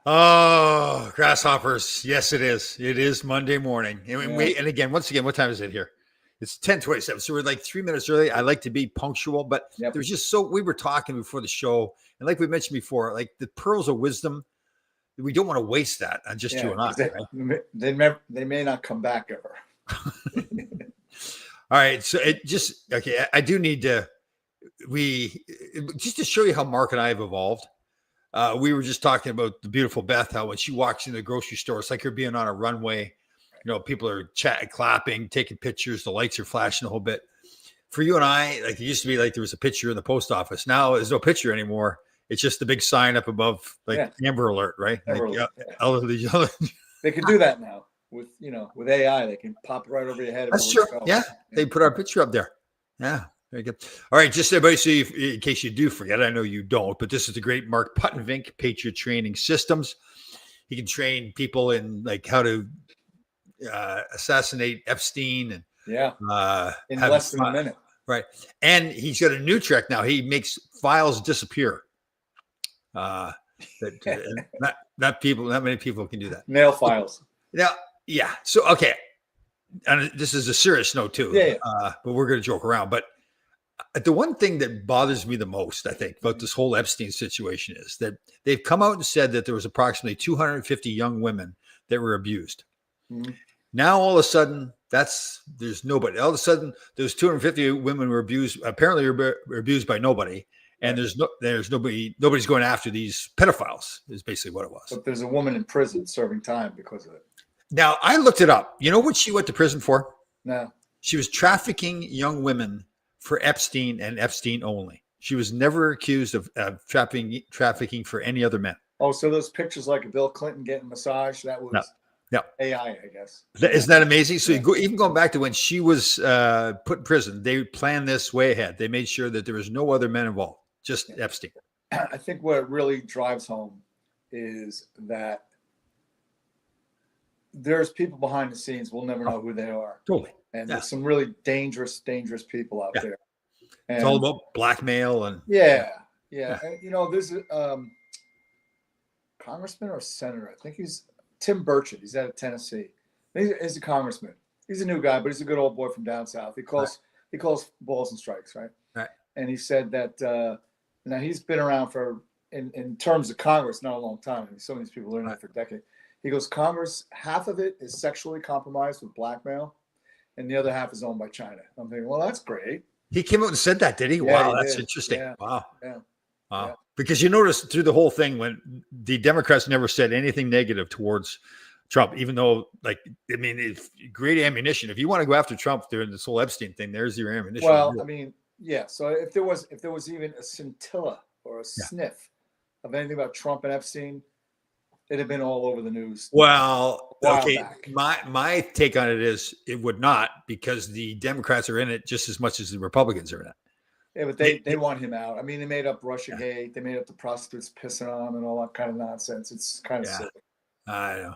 Oh, grasshoppers. Yes, it is. It is Monday morning. And, Yeah. and again, once again, what time is it here? It's 10:27. So we're like 3 minutes early. I like to be punctual, but Yep. there's just we were talking before the show. And like we mentioned before, like the pearls of wisdom, we don't want to waste that on just you and I. They may not come back ever. All right. So okay. I do need to, just to show you how Mark and I have evolved. We were just talking about the beautiful Beth, how when she walks in the grocery store, it's like you're being on a runway. You know, people are chatting, clapping, taking pictures. The lights are flashing a whole bit. For you and I, like it used to be like there was a picture in the post office. Now there's no picture anymore. It's just the big sign up above, like Amber Alert, right? Amber Alert. They can do that now with AI. They can pop right over your head. That's true. Yeah, they put our picture up there. Yeah. Very good. All right, just everybody, so in case you do forget, I know you don't, but this is the great Mark Puttenvink, Patriot Training Systems. He can train people in like how to assassinate Epstein and in less than a minute. Right, and he's got a new trick now. He makes files disappear. Not many people can do that. Nail files. Now, yeah. So okay, and this is a serious note too. Yeah. But we're going to joke around, but. The one thing that bothers me the most, I think, about this whole Epstein situation is that they've come out and said that there was approximately 250 young women that were abused. Mm-hmm. Now, all of a sudden, there's nobody. All of a sudden, those 250 women were abused, apparently were abused by nobody. And there's nobody's going after these pedophiles is basically what it was. But there's a woman in prison serving time because of it. Now, I looked it up. You know what she went to prison for? No. She was trafficking young women for Epstein and Epstein only. She was never accused of trafficking for any other men. Oh, so those pictures like Bill Clinton getting massage, that was AI, I guess. Isn't that amazing? So even going back to when she was put in prison, they planned this way ahead. They made sure that there was no other men involved, just Epstein. I think what it really drives home is that there's people behind the scenes. We'll never know who they are. Totally. And there's some really dangerous people out there. And it's all about blackmail and yeah. And, there's a congressman or senator. I think he's Tim Burchett. He's out of Tennessee. He's a congressman. He's a new guy, but he's a good old boy from down south. He calls balls and strikes, right? Right. And he said that now he's been around for in terms of Congress not a long time. I mean, some of these people have learned that for decades. He goes, Congress, half of it is sexually compromised with blackmail, and the other half is owned by China. I'm thinking, well, that's great. He came out and said that, did he? Yeah, wow, that's interesting. Yeah. Wow. Yeah. Wow. Yeah. Because you notice through the whole thing when the Democrats never said anything negative towards Trump, even though, it's great ammunition. If you want to go after Trump during this whole Epstein thing, there's your ammunition. Well, so if there was even a scintilla or a sniff of anything about Trump and Epstein, it'd have been all over the news. Well, okay. My take on it is it would not, because the Democrats are in it just as much as the Republicans are in it. Yeah, but they want him out. I mean, they made up Russiagate. They made up the prostitutes pissing on him and all that kind of nonsense. It's kind of silly. I know.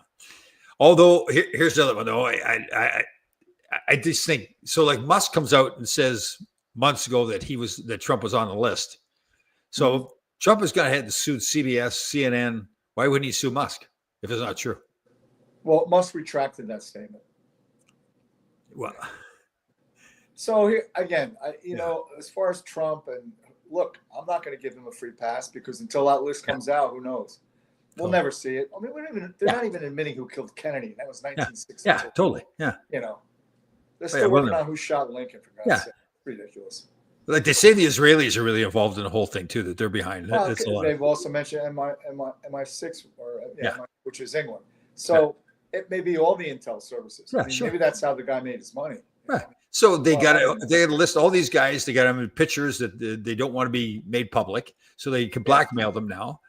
Although here's the other one, though. I just think so. Like Musk comes out and says months ago that Trump was on the list. So Trump is going to head to sue CBS, CNN. Why wouldn't he sue Musk if it's not true? Well, Musk retracted that statement. Well, so here again, as far as Trump, and look, I'm not going to give him a free pass because until that list comes out, who knows? We'll never see it. I mean, they're not even admitting who killed Kennedy. That was 1962. Yeah, totally. Yeah. They're still working on who shot Lincoln, for God's sake. Ridiculous. Like they say the Israelis are really involved in the whole thing too, that they're behind. Well, they've also mentioned MI6, which is England. So it may be all the intel services. Yeah, maybe that's how the guy made his money. Right. So they got to list all these guys. They got them in pictures that they don't want to be made public, so they can blackmail them now.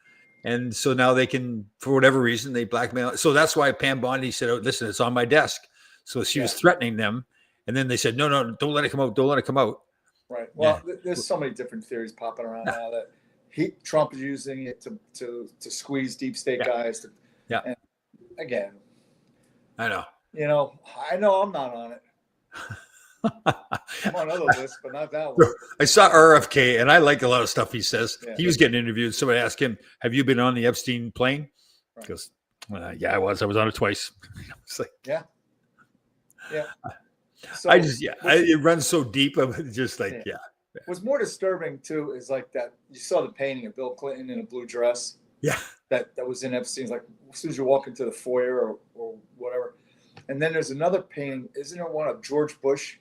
And so now they can, for whatever reason, they blackmail. So that's why Pam Bondi said, "Oh, listen, it's on my desk." So she was threatening them, and then they said, "No, don't let it come out. Don't let it come out." Right. Well, there's so many different theories popping around now that Trump is using it to squeeze deep state guys. And again, I know. I know I'm not on it. I'm on other lists, but not that one. I saw RFK, and I like a lot of stuff he says. Yeah. He was getting interviewed. Somebody asked him, "Have you been on the Epstein plane?" Right. Because I was on it twice. It's like, Yeah. So I just it runs so deep. I'm just like yeah. What's more disturbing too is like that you saw the painting of Bill Clinton in a blue dress. Yeah. That was in Epstein's. Like as soon as you walk into the foyer or whatever, and then there's another painting. Isn't there one of George Bush,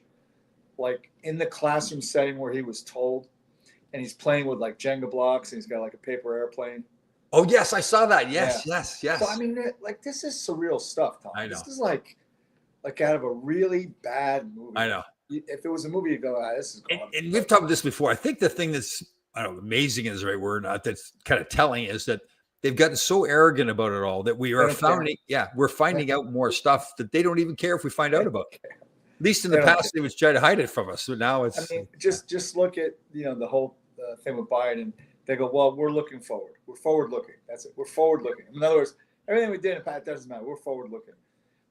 like in the classroom setting where he was told, and he's playing with like Jenga blocks and he's got like a paper airplane. Oh yes, I saw that. Yes. So I mean, like this is surreal stuff, Tom. I know. This is like out of a really bad movie. I know. If it was a movie, you'd go, this is gone. And we've talked about this before. I think the thing that's, I don't know, amazing is the right word, not that's kind of telling, is that they've gotten so arrogant about it all that we are we're finding out more stuff that they don't even care if we find out about. At least in the past, they would try to hide it from us. So now it's. I mean, just look at the whole thing with Biden. They go, well, we're looking forward. We're forward looking. That's it. We're forward looking. In other words, everything we did in the past doesn't matter. We're forward looking.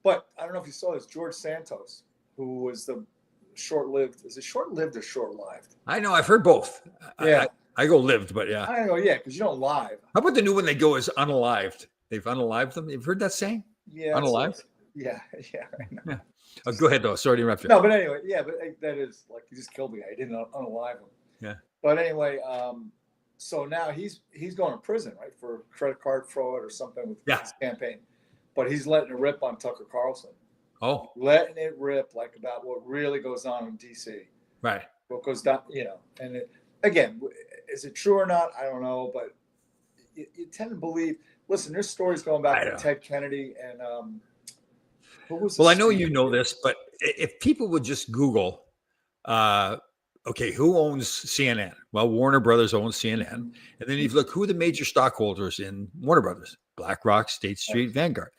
But I don't know if you saw this, George Santos, who was the short-lived. Is it short-lived or short-lived? I know. I've heard both. Yeah. I go lived, but yeah. I go, yeah, because you don't live. How about the new one they go as unalived? They've unalived them. You've heard that saying? Yeah. Unalived? Yeah. Yeah. Oh, go ahead, though. Sorry to interrupt you. No, but anyway, yeah, but that is like you just killed the guy. He didn't unalive him. Yeah. But anyway, so now he's going to prison, right, for credit card fraud or something with his campaign. But he's letting it rip on Tucker Carlson. Oh. Letting it rip like about what really goes on in D.C. Right. What goes down, and again, is it true or not? I don't know, but you tend to believe. Listen, there's stories going back to Ted Kennedy and what was. Well, I know you know this, but if people would just Google, okay, who owns CNN? Well, Warner Brothers owns CNN, and then you look who are the major stockholders in Warner Brothers: BlackRock, State Street, Vanguard.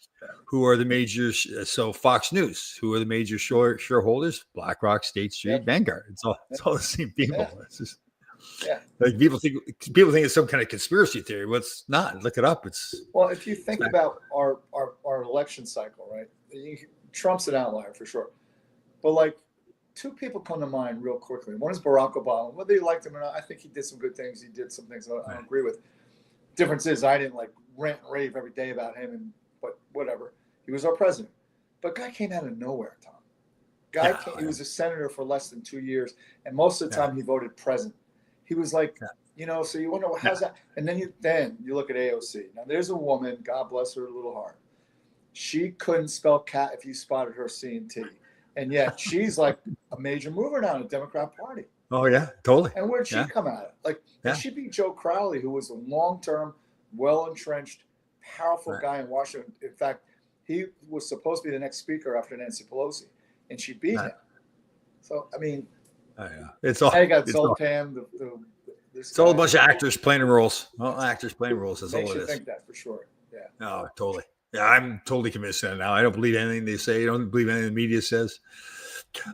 Who are the major? So Fox News. Who are the major shareholders? BlackRock, State Street, Vanguard. It's all the same people. Yeah. It's just. Like people think it's some kind of conspiracy theory. Well, it's not. Look it up. Well, if you think about our election cycle, right? Trump's an outlier for sure, but like two people come to mind real quickly. One is Barack Obama. Whether you liked him or not, I think he did some good things. He did some things I don't agree with. Difference is I didn't like rant and rave every day about him, but whatever. He was our president, but guy came out of nowhere, Tom. He was a senator for less than 2 years, and most of the time he voted present. He was like, so you wonder how's that? And then you look at AOC. Now there's a woman, God bless her little heart. She couldn't spell cat if you spotted her C&T. And yet she's like a major mover now in the Democrat Party. Oh yeah, totally. And where'd she come out of? Like she beat Joe Crowley, who was a long-term, well-entrenched, powerful guy in Washington. In fact, he was supposed to be the next speaker after Nancy Pelosi, and she beat him. So I mean. It's all. I got Zoltan. It's all a bunch of actors playing roles. Well, actors playing roles. That's all it is. I think that for sure. Yeah. No, totally. Yeah, I'm totally convinced of that now. I don't believe anything they say. I don't believe anything the media says.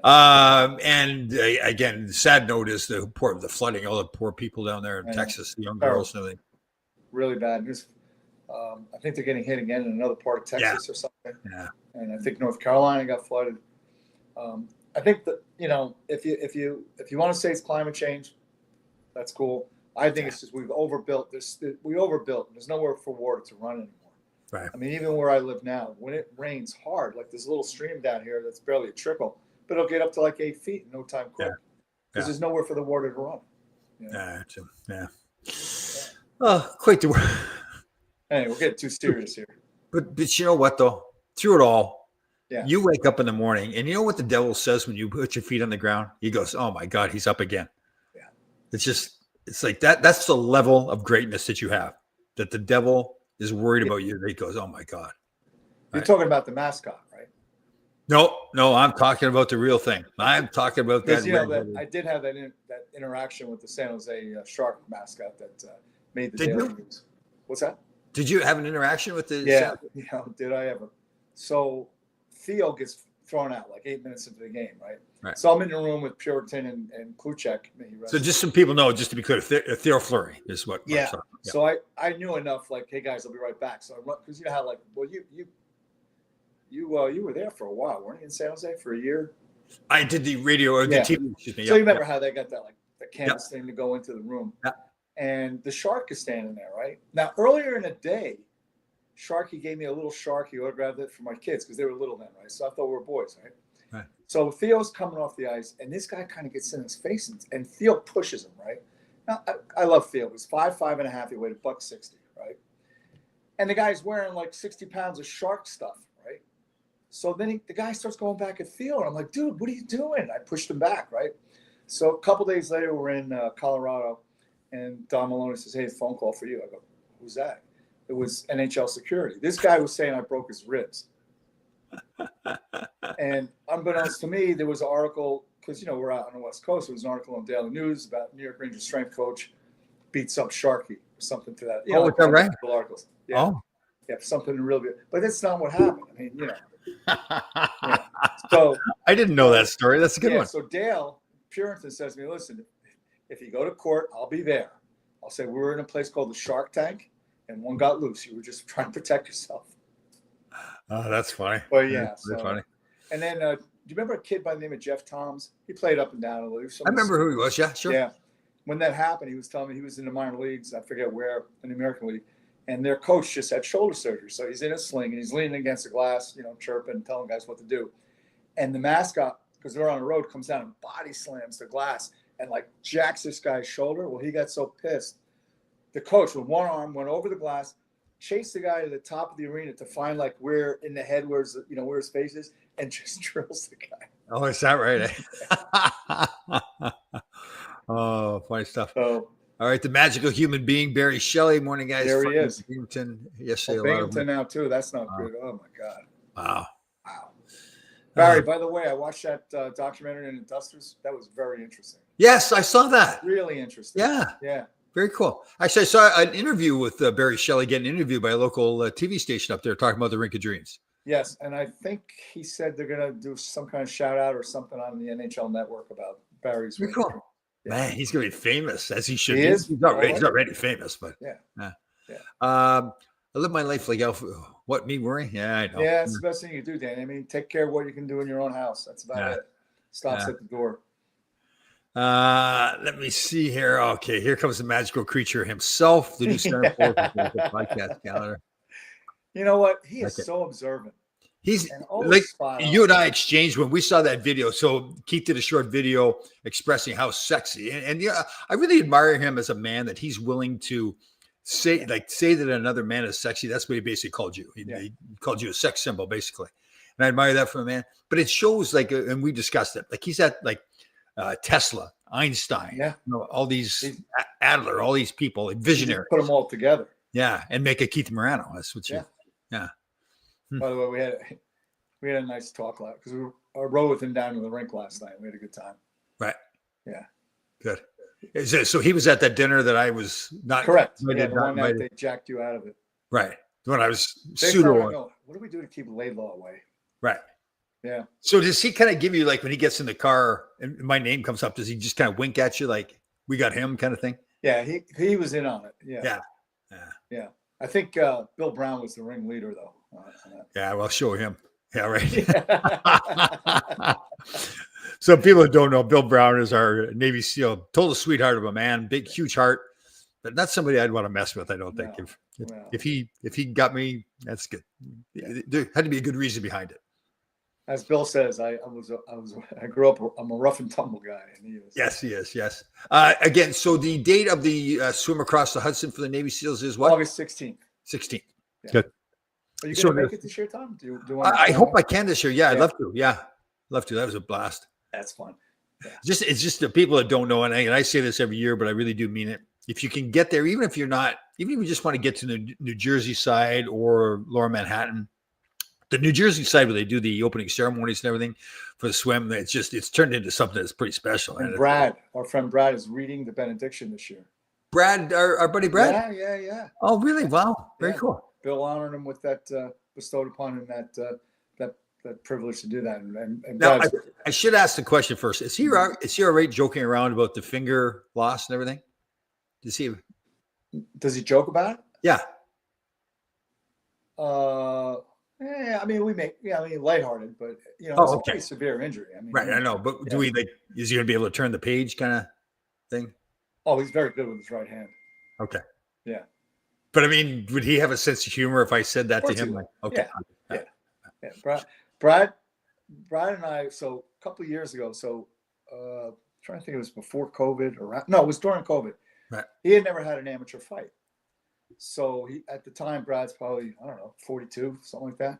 And again, the sad note is the flooding. All the poor people down there in Texas, the young girls and everything. Really bad news. I think they're getting hit again in another part of Texas or something. Yeah. And I think North Carolina got flooded. I think that if you want to say it's climate change, that's cool. I think it's just we've overbuilt this. We overbuilt. There's nowhere for water to run anymore. Right. I mean, even where I live now, when it rains hard, like there's a little stream down here that's barely a trickle, but it'll get up to like 8 feet in no time quick because there's nowhere for the water to run. Yeah. Oh, quite the. Anyway, we're getting too serious here. But you know what though? Through it all. Yeah. You wake up in the morning and you know what the devil says when you put your feet on the ground? He goes, oh my God, he's up again. Yeah. It's like that. That's the level of greatness that you have, that the devil is worried about you. He goes, oh my God. You're talking about the mascot, right? No, I'm talking about the real thing. I'm talking about that. I did have that interaction with the San Jose Shark mascot that made the Daily News. What's that? Did you have an interaction with the? Yeah. Did I ever? So Theo gets thrown out like 8 minutes into the game, right? So I'm in the room with Puritan and Kluchek. So just some people know, just to be clear, Theo Fleury is what. Yeah. So I knew enough, like, hey guys, I'll be right back. So I run, because you know how, like, well, you were there for a while, weren't you, in San Jose for a year? I did the radio or the TV. Excuse me. So you remember how they got that, like, the canvas thing to go into the room. And the Shark is standing there, right? Now, earlier in the day, Sharky gave me a little Sharky, autographed it for my kids because they were little then, right? So I thought we were boys, right? Right. So Theo's coming off the ice, and this guy kind of gets in his face, and Theo pushes him, right? Now, I love Theo. He was 5'5.5". He weighed $160, right? And the guy's wearing like 60 pounds of shark stuff, right? So then the guy starts going back at Theo, and I'm like, dude, what are you doing? I pushed him back, right? So a couple days later, we're in Colorado, and Don Maloney says, hey, phone call for you. I go, who's that? It was NHL security. This guy was saying I broke his ribs. And unbeknownst to me, there was an article, because, we're out on the West Coast. There was an article in Daily News about New York Rangers strength coach beats up Sharky or something to that. Is that right? Articles. Yeah. Oh. Yeah, something real good. But that's not what happened. I mean, Yeah. So I didn't know that story. That's a good one. So Dale Purinton says to me, listen, if you go to court, I'll be there. I'll say, we were in a place called the Shark Tank, and one got loose. You were just trying to protect yourself. Oh, that's funny. Well, yeah. That's so, funny. And then, do you remember a kid by the name of Jeff Toms? He played up and down a little. I remember who he was. Yeah, sure. Yeah. When that happened, he was telling me he was in the minor leagues. I forget where, in the American League. And their coach just had shoulder surgery. So he's in a sling, and he's leaning against the glass, chirping, telling guys what to do. And the mascot, because they're on the road, comes down and body slams the glass and, jacks this guy's shoulder. Well, he got so pissed. The coach, with one arm, went over the glass, chased the guy to the top of the arena to find where in the head where his face is, and just drills the guy. Oh, is that right? Oh, funny stuff. So, all right, the magical human being, Barry Shelley. Morning, guys. There he is. Binghamton yesterday. Binghamton now too. That's not good. Oh my God. Wow. Barry, by the way, I watched that documentary on the Dusters. That was very interesting. Yes, I saw that. Really interesting. Yeah. Very cool. Actually, I saw an interview with Barry Shelley getting interviewed by a local TV station up there talking about the Rink of Dreams. Yes, and I think he said they're going to do some kind of shout out or something on the NHL Network about Barry's. Very cool. Yeah. Man, he's going to be famous, as he should be. Is? He's already famous, but yeah. I live my life like what, me worrying? Yeah, I know. Yeah, it's the best thing you do, Danny. I mean, take care of what you can do in your own house. That's about it. Stops at the door. Let me see here. Okay, here comes the magical creature himself, the new center forward for the podcast calendar. You know what? He is so observant. He's like you and I exchanged when we saw that video. So Keith did a short video expressing how sexy, and I really admire him as a man that he's willing to say that another man is sexy. That's what he basically called you. He called you a sex symbol, basically, and I admire that from a man. But it shows and we discussed it. He's at Tesla, Einstein, all these Adler, all these people, visionaries. Put them all together. Yeah, and make a Keith Morano. That's what you. Yeah. By the way, we had a nice talk because I rode with him down to the rink last night. We had a good time. Right. Yeah. Good. So he was at that dinner that I was not correct. The one that they jacked you out of it. Right. The one I was pseudo. What do we do to keep Laidlaw away? Right. Yeah. So does he kind of give you when he gets in the car and my name comes up? Does he just kind of wink at you we got him kind of thing? Yeah, he was in on it. Yeah. I think Bill Brown was the ringleader, though. Yeah, well, show him. Yeah, right. So people that don't know, Bill Brown is our Navy SEAL, total sweetheart of a man, big, huge heart, but not somebody I'd want to mess with. I don't think. If he got me, that's good. There had to be a good reason behind it. As Bill says, I grew up. I'm a rough and tumble guy, and he is. Yes, he is. Yes. Again, so the date of the swim across the Hudson for the Navy SEALs is what? August 16th. 16th. Yeah. Good. Are you going to make it this year, Tom? Do you want I hope I can this year. Yeah, I'd love to. Yeah, love to. That was a blast. That's fun. Yeah. It's just the people that don't know, and I say this every year, but I really do mean it. If you can get there, even if you just want to get to the New Jersey side or Lower Manhattan, the New Jersey side where they do the opening ceremonies and everything for the swim, it's turned into something that's pretty special. And Brad, our friend Brad, is reading the benediction this year. Brad, our buddy Brad? Yeah. Oh, really? Wow. Very cool. Bill honored him with that, bestowed upon him that privilege to do that. And now, I should ask the question first. Is he all right joking around about the finger loss and everything? Does he joke about it? Yeah. I mean, lighthearted, but it's a pretty severe injury. I mean, right, I know, but do we is he going to be able to turn the page kind of thing? Oh, he's very good with his right hand. Okay. Yeah. But I mean, would he have a sense of humor if I said that to course he him? would. Like, okay. Yeah. Brad and I. So a couple of years ago. So trying to think, it was before COVID or no, it was during COVID. Right. He had never had an amateur fight. So he, at the time, Brad's probably, I don't know, 42, something like that.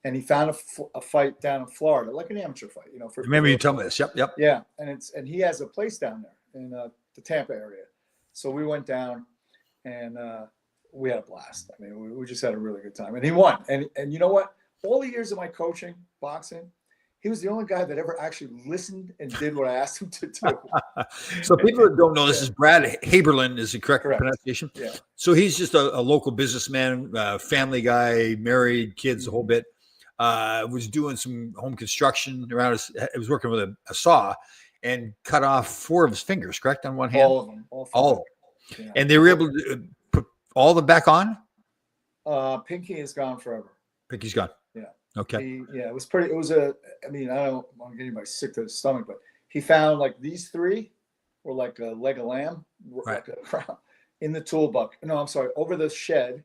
And he found a fight down in Florida, like an amateur fight, you know. Remember you told me this? Yep. Yeah, and he has a place down there in the Tampa area. So we went down, and we had a blast. I mean, we just had a really good time, and he won. And you know what? All the years of my coaching boxing, he was the only guy that ever actually listened and did what I asked him to do. So people that don't know, this is Brad Haberlin is the correct pronunciation. Yeah. So he's just a local businessman, family guy, married, kids, the whole bit. Was doing some home construction around his. He was working with a saw and cut off 4 of his fingers, correct, on one hand? All of them. All. Yeah. And they were able to put all of them back on? Pinky is gone forever. Pinky's gone. Yeah. Okay. It was pretty. It was I mean, I don't want to get anybody sick to the stomach, but he found like these 3 were like a leg of lamb, right, like in the tool bucket. No, I'm sorry, over the shed,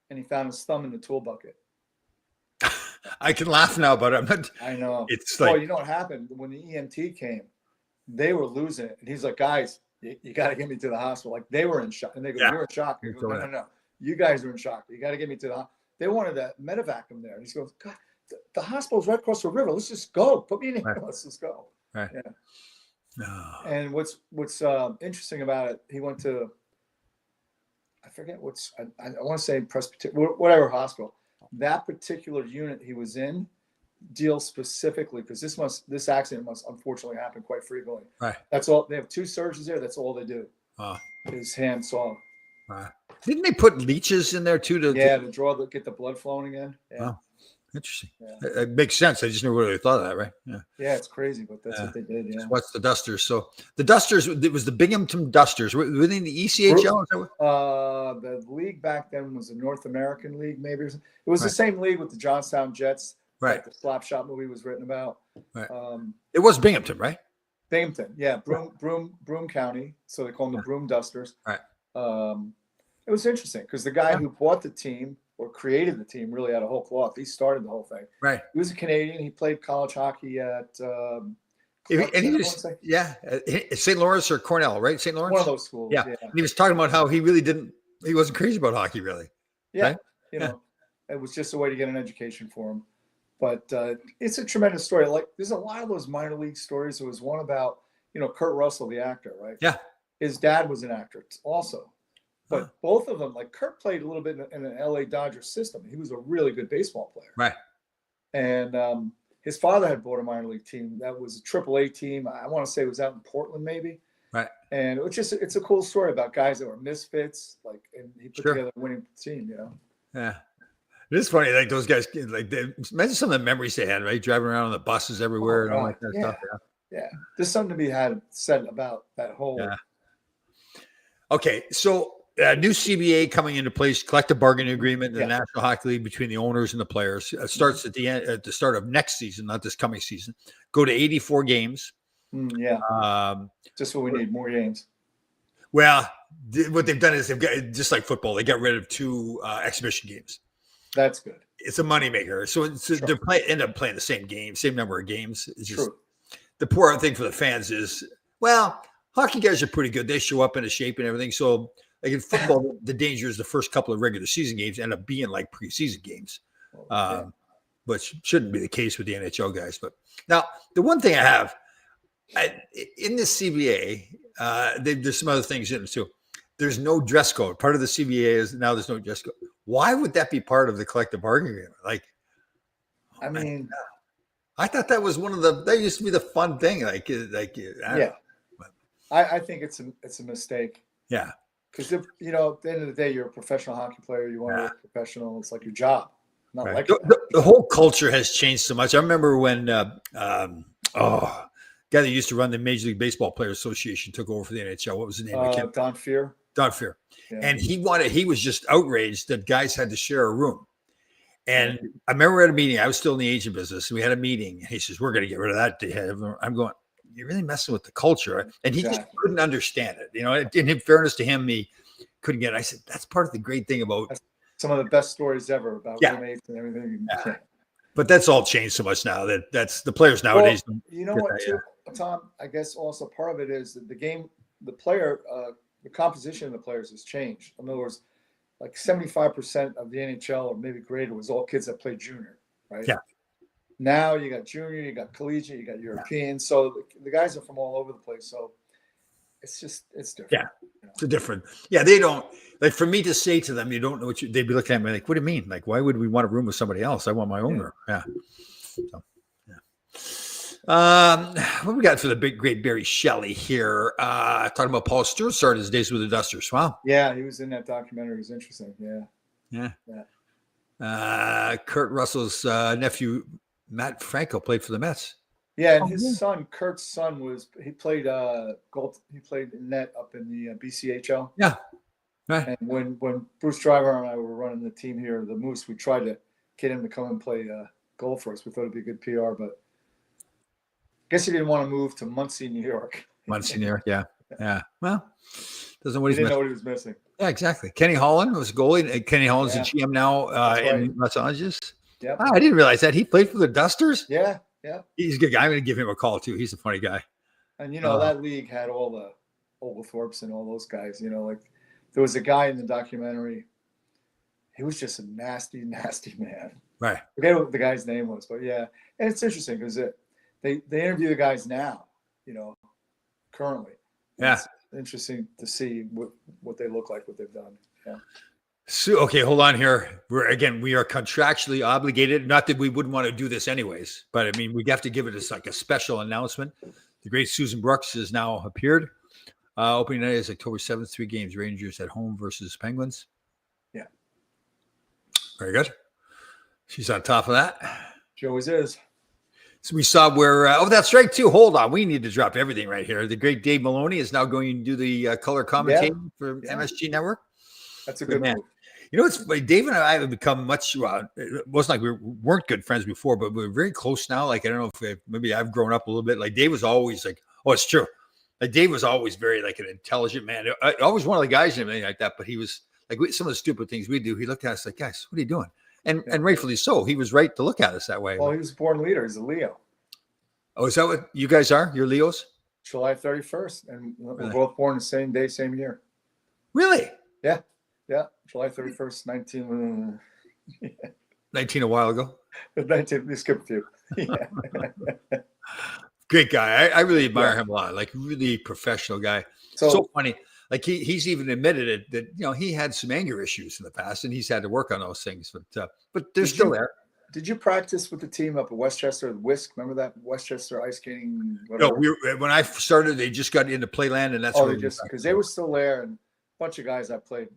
and he found his thumb in the tool bucket. I can laugh now, but I'm not. I know. It's like, you know what happened when the EMT came? They were losing it, and he's like, "Guys, you got to get me to the hospital." Like they were in shock, and they go, "You're in shock." I go, no. You guys are in shock. You got to get me to the. They wanted to medevac him there, and he goes, "God, the hospital's right across the river. Let's just go. Put me in here. Right. Let's just go." Right. Yeah. Oh. And what's interesting about it? He went to, I forget I want to say Presbyterian, whatever hospital. That particular unit he was in deals specifically because this accident must unfortunately happen quite frequently. Right. That's all. They have 2 surgeons there. That's all they do. Is hand saw. Didn't they put leeches in there too? To Get the blood flowing again. Yeah. Oh, interesting. Yeah. It makes sense. I just never really thought of that. Right. Yeah. Yeah, it's crazy, but that's what they did. Yeah. What's the Dusters? So the Dusters, it was the Binghamton Dusters. Were they in the ECHL? The league back then was the North American League, maybe. It was the same league with the Johnstown Jets. Right. Like the Slapshot movie was written about. Right. It was Binghamton, right? Binghamton, yeah. Broome County. So they call them the Broome Dusters. Right. It was interesting because the guy who bought the team or created the team really out of whole cloth. He started the whole thing. Right. He was a Canadian. He played college hockey at St. Lawrence or Cornell, right? St. Lawrence? One of those schools. Yeah. And he was talking about how he wasn't crazy about hockey, really. Yeah. Right? You know, it was just a way to get an education for him. But it's a tremendous story. Like there's a lot of those minor league stories. There was one about, Kurt Russell, the actor, right? Yeah. His dad was an actor also. But both of them, like Kurt played a little bit in an LA Dodgers system. He was a really good baseball player. Right. And his father had bought a minor league team. That was a AAA team. I want to say it was out in Portland, maybe. Right. And it's a cool story about guys that were misfits, and he put together a winning team, Yeah. It is funny, like those guys, imagine some of the memories they had, right? Driving around on the buses everywhere and all that kind of stuff. Yeah. There's something to be said about that whole. Yeah. Okay. So, new CBA coming into place, collective bargaining agreement in the National Hockey League between the owners and the players. Starts at the start of next season, not this coming season. Go to 84 games. Just what we need, more games. Well, what they've done is they've got, just like football, they got rid of 2 exhibition games. That's good. It's a moneymaker. So they end up playing the same game, same number of games. It's just, the poor thing for the fans is, hockey guys are pretty good. They show up into shape and everything. So, like in football, the danger is the first couple of regular season games end up being like preseason games, which shouldn't be the case with the NHL guys. But now, the one thing I have in this CBA, there's some other things in it too. There's no dress code. Part of the CBA is now there's no dress code. Why would that be part of the collective bargaining agreement? I thought that was that used to be the fun thing. I think it's a mistake. Yeah. Because at the end of the day, you're a professional hockey player. You want to work professional. It's like your job. Not like the whole culture has changed so much. I remember when guy that used to run the Major League Baseball Players Association took over for the NHL. What was the name? Don Fehr. Don Fehr. Yeah. And he was just outraged that guys had to share a room. And I remember at a meeting, I was still in the agent business, and we had a meeting, and he says, "We're going to get rid of that." I'm going, "You're really messing with the culture." And he just couldn't understand it. In fairness to him, couldn't get it. I said, that's part of the great thing about. That's some of the best stories ever about Yeah. roommates and everything. Yeah. But that's all changed so much now that's the players nowadays. Well, you know what, too, Tom? I guess also part of it is that the game, the player, the composition of the players has changed. In other words, like 75% of the NHL or maybe greater was all kids that played junior, right? Yeah. Now you got junior, you got collegiate, you got European. So the guys are from all over the place. So it's different. Yeah. It's a different. Yeah. They don't like for me to say to them, you don't know what they'd be looking at me like, what do you mean? Like, why would we want a room with somebody else? I want my own room. Yeah. So, what we got for the big, great Barry Shelley here? Talking about Paul Stewart started his days with the Dusters. Wow. Yeah. He was in that documentary. It was interesting. Yeah. Kurt Russell's nephew, Matt Franco, played for the Mets. Yeah, and his son, Kurt's son, he played he played net up in the BCHL. Yeah, right. And when Bruce Driver and I were running the team here, the Moose, we tried to get him to come and play goal for us. We thought it'd be good PR, but I guess he didn't want to move to Muncie, New York. Muncie, New York. Yeah. Well, doesn't know what he didn't know what he was missing. Yeah, exactly. Kenny Holland was a goalie. Kenny Holland's the GM now in right. Los Angeles. Yeah, I didn't realize that he played for the Dusters. Yeah. He's a good guy. I'm going to give him a call too. He's a funny guy. And that league had all the Oglethorpes and all those guys. Like there was a guy in the documentary. He was just a nasty, nasty man. Right. I forget what the guy's name was, but yeah. And it's interesting because they interview the guys now, currently. Yeah. It's interesting to see what they look like, what they've done. Yeah. So, okay, hold on here. We are contractually obligated. Not that we wouldn't want to do this anyways, but I mean, we have to give it as like a special announcement. The great Susan Brooks has now appeared. Opening night is October 7th, 3 games. Rangers at home versus Penguins. Yeah. Very good. She's on top of that. She always is. So we saw where, that's right too. Hold on. We need to drop everything right here. The great Dave Maloney is now going to do the color commentating for MSG Network. That's a good move. It's Dave and I have become much. It wasn't like we weren't good friends before, but we're very close now. Like I don't know if maybe I've grown up a little bit. Like Dave was always like, oh, it's true. Like Dave was always very like an intelligent man. Always one of the guys and everything like that. But he was like some of the stupid things we do. He looked at us like, guys, what are you doing? And rightfully so. He was right to look at us that way. Well, he was a born leader. He's a Leo. Oh, is that what you guys are? You're Leos? July 31st, and we're both born the same day, same year. Really? Yeah, July 31st, 19 a while ago. 19, we skipped a few. Yeah. Great guy. I really admire him a lot. Like really professional guy. So funny. Like he's even admitted it that he had some anger issues in the past and he's had to work on those things. But they're still there. Did you practice with the team up at Westchester, the Whisk? Remember that Westchester ice skating? Whatever? No, when I started, they just got into Playland, and that's because they were still there, and a bunch of guys I played,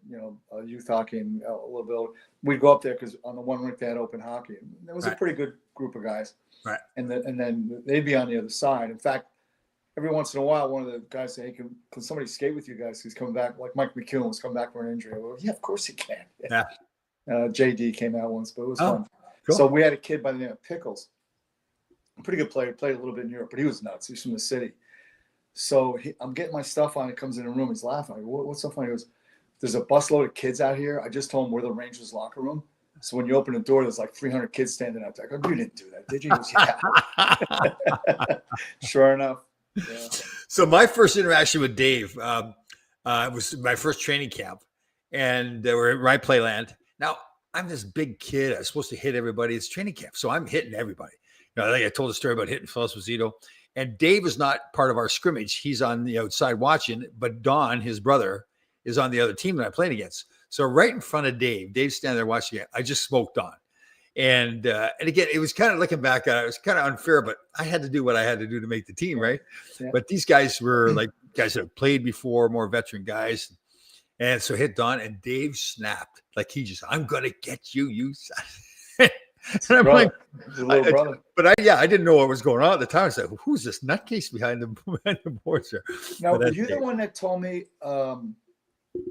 youth hockey and a little bit. We'd go up there because on the one rink they had open hockey. And there was a pretty good group of guys, right? And then they'd be on the other side. In fact, every once in a while, one of the guys say, "Hey, can somebody skate with you guys?" He's coming back, like Mike McEwen was coming back from an injury. Well, yeah, of course he can. Yeah. JD came out once, but it was fun. Cool. So we had a kid by the name of Pickles, a pretty good player, played a little bit in Europe, but he was nuts. He's from the city. So I'm getting my stuff on. He comes in the room. He's laughing. I go, what's so funny? He goes, there's a busload of kids out here. I just told him we're the Rangers locker room. So when you open the door, there's like 300 kids standing out there. I go, you didn't do that, did you? He goes, yeah. Sure enough. Yeah. So my first interaction with Dave was my first training camp. And we're at my Playland. Now, I'm this big kid. I'm supposed to hit everybody. It's training camp. So I'm hitting everybody. I think I told a story about hitting Phil Esposito. And Dave is not part of our scrimmage. He's on the outside watching. But Don, his brother, is on the other team that I played against. So right in front of Dave's standing there watching it. I just smoked Don. And again, it was kind of looking back at it. It was kind of unfair, but I had to do what I had to do to make the team, right? Yeah. But these guys were like guys that have played before, more veteran guys. And so hit Don, and Dave snapped. Like I'm going to get you, you son. And I'm brother. Like, I didn't know what was going on at the time. I was like, who's this nutcase behind the boards there? Now, were you the one that told me, I'm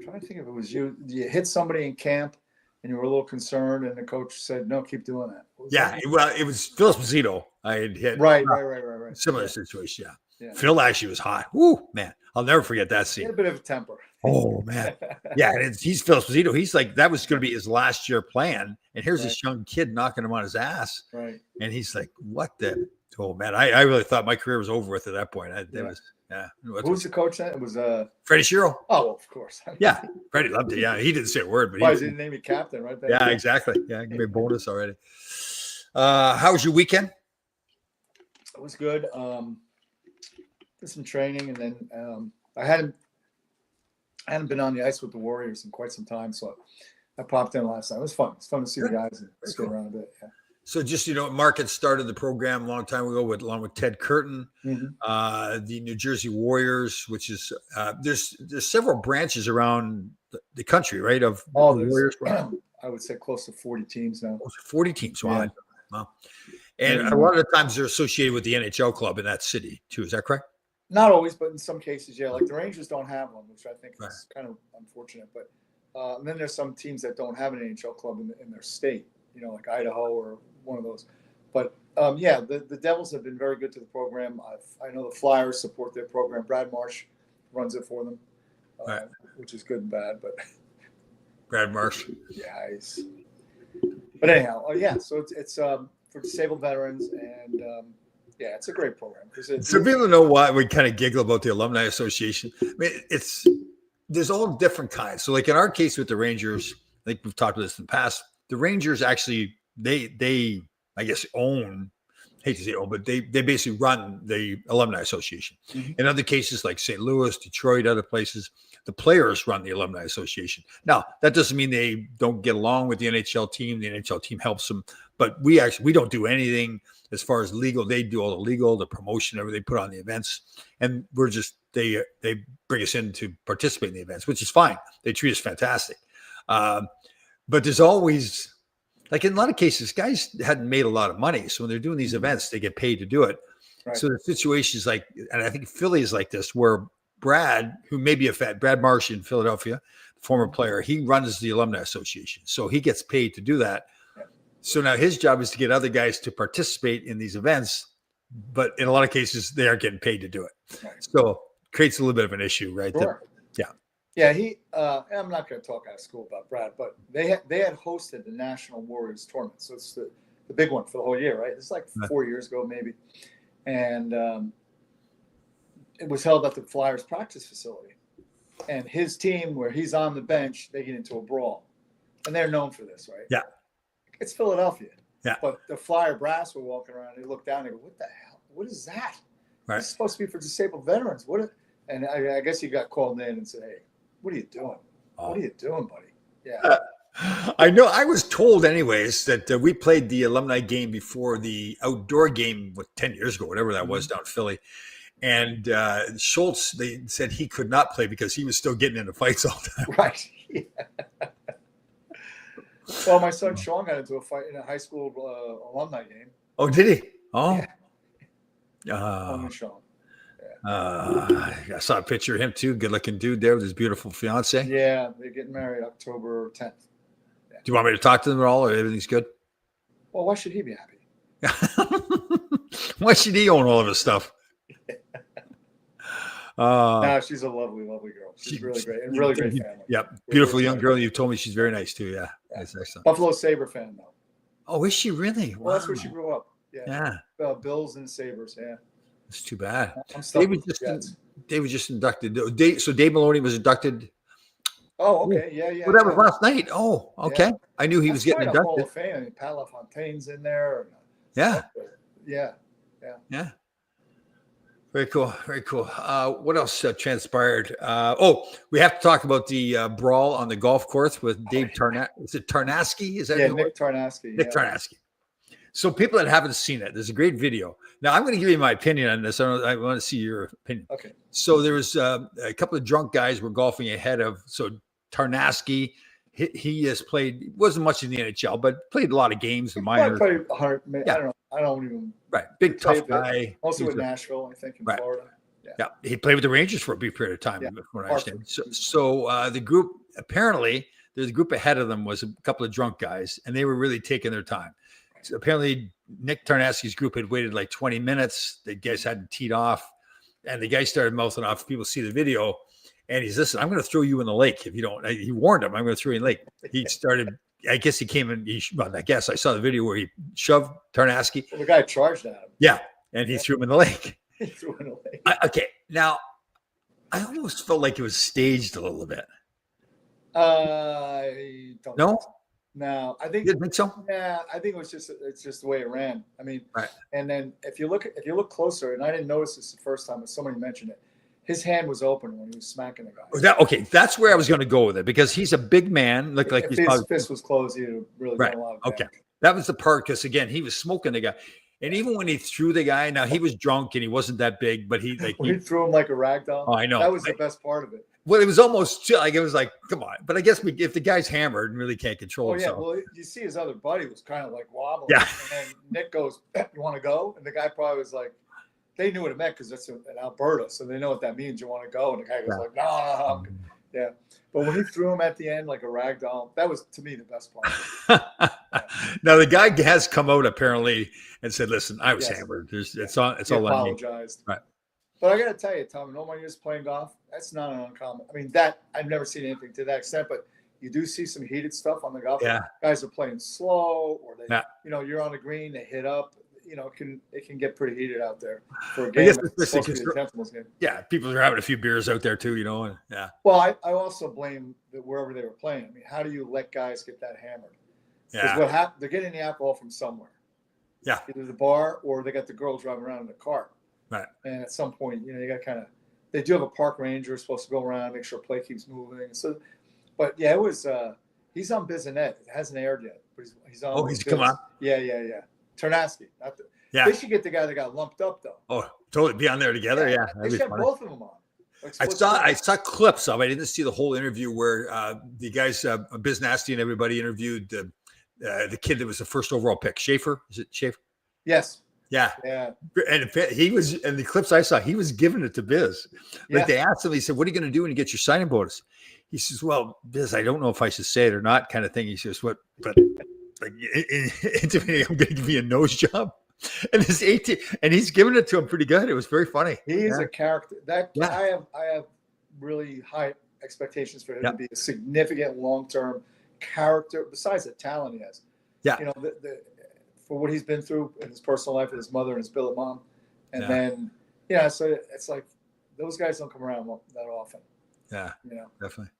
trying to think if it was you, you hit somebody in camp and you were a little concerned and the coach said, no, keep doing that? It was Phil Esposito I had hit. Right. Similar situation, yeah. Phil actually was hot. Woo, man. I'll never forget that scene. He had a bit of a temper. Oh man, yeah, and he's Phil Esposito. He's like that was going to be his last year plan, and here's this young kid knocking him on his ass, Right. and he's like, "What the? Oh man, I really thought my career was over with at that point. Who's the coach then? It was Freddie Shero. Oh, well, of course. Yeah, Freddie loved it. Yeah, he didn't say a word, but Why didn't name you captain right there? Yeah, exactly. Yeah, give me a bonus already. How was your weekend? It was good. Did some training, and then I hadn't been on the ice with the Warriors in quite some time, so I popped in last night. It was fun. It's fun to see the guys and just get around a bit. Yeah. So just, Mark had started the program a long time ago along with Ted Curtin, the New Jersey Warriors, which is there's several branches around the country, right? Of the Warriors. I would say close to 40 teams now. 40 teams. Wow. Yeah. Wow. And a lot of the times they're associated with the NHL club in that city too. Is that correct? Not always, but in some cases, yeah. Like the Rangers don't have one, which I think is kind of unfortunate. But and then there's some teams that don't have an NHL club in their state, like Idaho or one of those. But the Devils have been very good to the program. I know the Flyers support their program. Brad Marsh runs it for them, which is good and bad. But Brad Marsh. Yeah, but anyhow, so it's for disabled veterans, and it's a great program. So people know why we kind of giggle about the Alumni Association. I mean, there's all different kinds. So like in our case with the Rangers, I think we've talked about this in the past, the Rangers actually, they I guess hate to say own, but they basically run the Alumni Association. In other cases like St. Louis, Detroit, other places, the players run the Alumni Association. Now, that doesn't mean they don't get along with the NHL team. The NHL team helps them, but we don't do anything as far as legal. They do all the legal, the promotion, everything, they put on the events, and we're just they bring us in to participate in the events, which is fine. They treat us fantastic, but there's always, like in a lot of cases, guys hadn't made a lot of money, so when they're doing these events, they get paid to do it. Right. So the situation is like, and I think Philly is like this, where Brad, who may be Brad Marsh in Philadelphia, former player, he runs the Alumni Association, so he gets paid to do that. So now his job is to get other guys to participate in these events, but in a lot of cases, they aren't getting paid to do it. Right. So it creates a little bit of an issue, right? Sure. Yeah, I'm not going to talk out of school about Brad, but they had hosted the National Warriors Tournament. So it's the big one for the whole year, right? It's like 4 years ago, maybe. And it was held at the Flyers practice facility. And his team, where he's on the bench, they get into a brawl. And they're known for this, right? Yeah. It's Philadelphia. Yeah. But the Flyer brass were walking around, and they look down and go, what the hell? What is that? Right. It's supposed to be for disabled veterans. And I guess he got called in and said, hey, what are you doing? What are you doing, buddy? Yeah. I know. I was told anyways that we played the alumni game before the outdoor game 10 years ago, whatever that was down in Philly. And Schultz, they said he could not play because he was still getting into fights all the time. Right. Yeah. Well, my son Sean got into a fight in a high school alumni game. Oh, did he? Oh. Yeah. Sean. I saw a picture of him too. Good looking dude there with his beautiful fiance. Yeah, they're getting married October 10th. Yeah. Do you want me to talk to them at all, or everything's good? Well, why should he be happy? Why should he own all of his stuff? No, she's a lovely, lovely girl. She's really great and really great family. Yep, beautiful young girl. You've told me she's very nice too. Yeah, that's excellent. Buffalo Sabre fan though. Oh, is she really? Well, that's where she grew up. Yeah. Bills and Sabres. Yeah. It's too bad. They were just inducted. So Dave Maloney was inducted. Oh, okay. Yeah. Well, that was last night. Oh, okay. Yeah. I knew he was getting inducted. Hall of Fame. I mean, Pat LaFontaine's in there. Yeah. Yeah. Very cool. Very cool. What else transpired? We have to talk about the brawl on the golf course with Dave Tarnasky. Is it Tarnasky? Is that Nick Tarnasky? Nick Tarnasky. So people that haven't seen it, there's a great video. Now I'm going to give you my opinion on this. I want to see your opinion. Okay. So there was a couple of drunk guys were golfing ahead of. So Tarnasky, he has played. Wasn't much in the NHL, but played a lot of games. Minor. Played hard. Yeah. I don't even. Right. Big tough guy. Also with Nashville, I think, in Florida. Yeah. He played with the Rangers for a brief period of time. From what I understand. So the group, apparently, there's a group ahead of them was a couple of drunk guys, and they were really taking their time. So apparently, Nick Tarnasky's group had waited like 20 minutes. The guys hadn't teed off, and the guy started mouthing off. People see the video, And he's, listen, I'm going to throw you in the lake if you don't. He warned him, I'm going to throw you in the lake. He started, I guess he came in. I guess I saw the video where he shoved Tarnowski. Well, the guy charged at him. Yeah. And he threw him in the lake. He threw him in the lake. Okay. Now, I almost felt like it was staged a little bit. I don't No? think so. No, I think. You didn't think so? Yeah, I think it's just the way it ran. I mean, Right. And then if you look closer, and I didn't notice this the first time, but somebody mentioned it. His hand was open when he was smacking the guy. Okay, that's where I was going to go with it because he's a big man. Looked like If he's his probably, fist was closed, he'd have really Right. done a lot of Okay. damage. That was the part because again, he was smoking the guy, and even when he threw the guy, now he was drunk and he wasn't that big, but he like When he threw him like a rag doll. Oh, I know. That was the best part of it. well, it was almost like it was like, come on. But I guess if the guy's hammered and really can't control Oh yeah, himself, well, you see his other buddy was kind of like wobbling. Yeah. And then Nick goes, "You want to go?" And the guy probably was like, they knew what it meant because that's in Alberta, so they know what that means. You want to go? And the guy goes Yeah. like, "No, I'm good." Yeah. But when he threw him at the end like a rag doll, that was to me the best part. now the guy has come out apparently and said, "Listen, I was Yes. hammered. It's He all on me." apologized. Right. But I got to tell you, Tom, in all my years playing golf, that's not an uncommon. I mean, that I've never seen anything to that extent, but you do see some heated stuff on the golf. Yeah. Guys are playing slow, or they, Yeah. you're on the green, they hit up. It can get pretty heated out there for a I game. guess That's it's supposed to be a gentleman's game. Yeah, people are having a few beers out there too, and yeah. Well, I also blame wherever they were playing. I mean, how do you let guys get that hammered? Because Yeah. what happened? They're getting the alcohol from somewhere. Yeah. Either the bar or they got the girls driving around in the cart. Right. And at some point, you got to they do have a park ranger supposed to go around, make sure play keeps moving. So, but yeah, it was, he's on Bizanet. It hasn't aired yet, but he's on. Oh, he's come on. Yeah. Tarnowski. Yeah. They should get the guy that got lumped up though. Oh, totally be on there together. Yeah. They That'd be should have funny. both of them on. Like I split saw screen. clips of. I didn't see the whole interview where the guys, Biz Nasty and everybody interviewed the kid that was the first overall pick, Schaefer. Is it Schaefer? Yes. Yeah. Yeah. And he was, and the clips I saw, he was giving it to Biz. Like Yeah. they asked him, he said, "What are you going to do when you get your signing bonus?" He says, "Well, Biz, I don't know if I should say it or not," kind of thing. He says, "What? But like, intimating, I'm going to give you a nose job." And his 18, and he's giving it to him pretty good. It was very funny. He's a character that Yeah. I have really high expectations for him Yeah. to be a significant long-term character besides the talent he has. Yeah. For what he's been through in his personal life with his mother and his billet mom. And Yeah. then, so it's like those guys don't come around that often, Yeah, you know. definitely.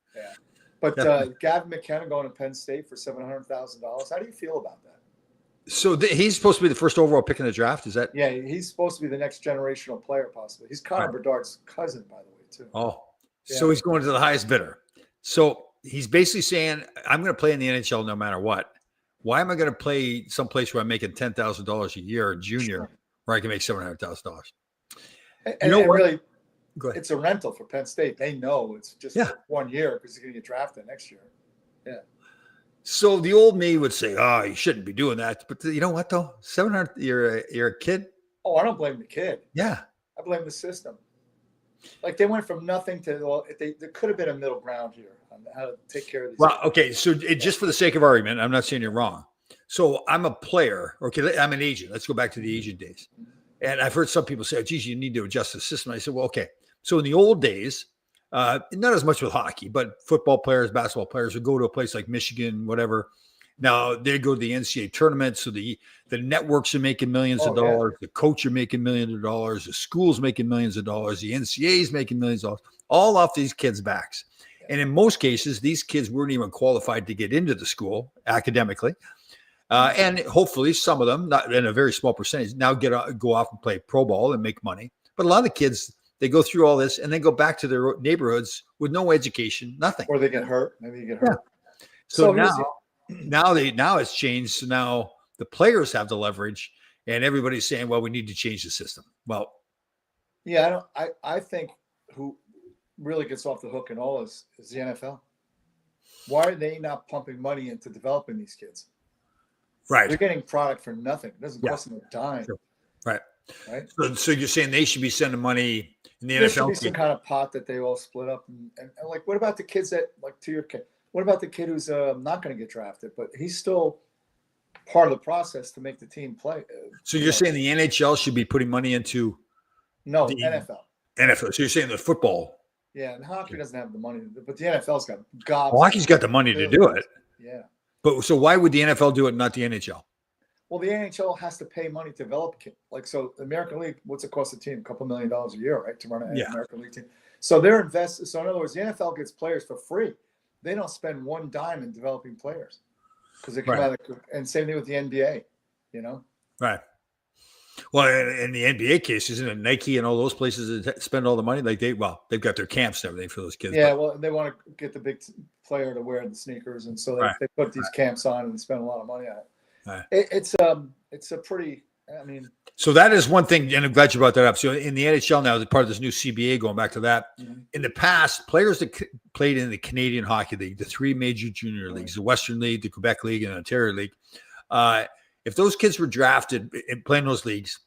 But Definitely. Gavin McKenna going to Penn State for $700,000. How do you feel about that? So he's supposed to be the first overall pick in the draft. Is that? Yeah, he's supposed to be the next generational player, possibly. He's Connor Bedard's cousin, by the way, too. Oh, Yeah. so he's going to the highest bidder. So he's basically saying, "I'm going to play in the NHL no matter what. Why am I going to play someplace where I'm making $10,000 a year, junior, where I can make $700,000?" And, You know and what? really, Go ahead. it's a rental for Penn State. They know it's just Yeah. 1 year because he's going to get drafted next year. So the old me would say, "Oh, you shouldn't be doing that." But you know what though? 700. You're a kid. Oh, I don't blame the kid. Yeah. I blame the system. Like they went from nothing to there could have been a middle ground here on how to take care of these. Well, okay. So just for the sake of argument, I'm not saying you're wrong. So I'm a player. Okay, I'm an agent. Let's go back to the agent days. And I've heard some people say, "Oh, geez, you need to adjust the system." I said, "Well, okay." So in the old days, not as much with hockey, but football players, basketball players would go to a place like Michigan, whatever. Now they go to the NCAA tournament, so the networks are making millions of dollars, the coach are making millions of dollars, the school's making millions of dollars, the NCAA is making millions of dollars, all off these kids' backs. And in most cases, these kids weren't even qualified to get into the school academically. And hopefully some of them, not in a very small percentage, now go off and play pro ball and make money. But a lot of the kids, they go through all this and then go back to their neighborhoods with no education, nothing. Or they get hurt. Maybe you get hurt. So here's now it's changed. So now the players have the leverage, and everybody's saying, "Well, we need to change the system." Well, Yeah, I think who really gets off the hook in all is the NFL. Why are they not pumping money into developing these kids? right. They're getting product for nothing. It doesn't Yeah. cost them a dime. Sure. Right. Right. So you're saying they should be sending money in the There should NFL? be some kind of pot that they all split up. And like, what about the kids that, like, to your kid? What about the kid who's not going to get drafted, but he's still part of the process to make the team play? So you're saying the NHL should be putting money into No, the NFL. NFL? So you're saying the football? Yeah, and hockey doesn't have the money, but the NFL's got gobs. Well, hockey's got the money to do it. Yeah. But so why would the NFL do it, and not the NHL? Well, the NHL has to pay money to develop like so. The American League, what's it cost a team? $2 million a year, right, to run an American League team. So they're invested. So in other words, the NFL gets players for free. They don't spend one dime in developing players because they come out of, and same thing with the NBA. You know. Right. Well, in the NBA case, isn't it Nike and all those places that spend all the money? Like they've got their camps and everything for those kids. Yeah, well, they want to get the big player to wear the sneakers, and so they put these camps on and spend a lot of money on it. Right. It's a pretty. I mean, so that is one thing, and I'm glad you brought that up. So in the NHL now, as part of this new CBA, going back to that, in the past, players that played in the Canadian Hockey League, the three major junior leagues, the Western League, the Quebec League, and the Ontario League, if those kids were drafted and playing those leagues,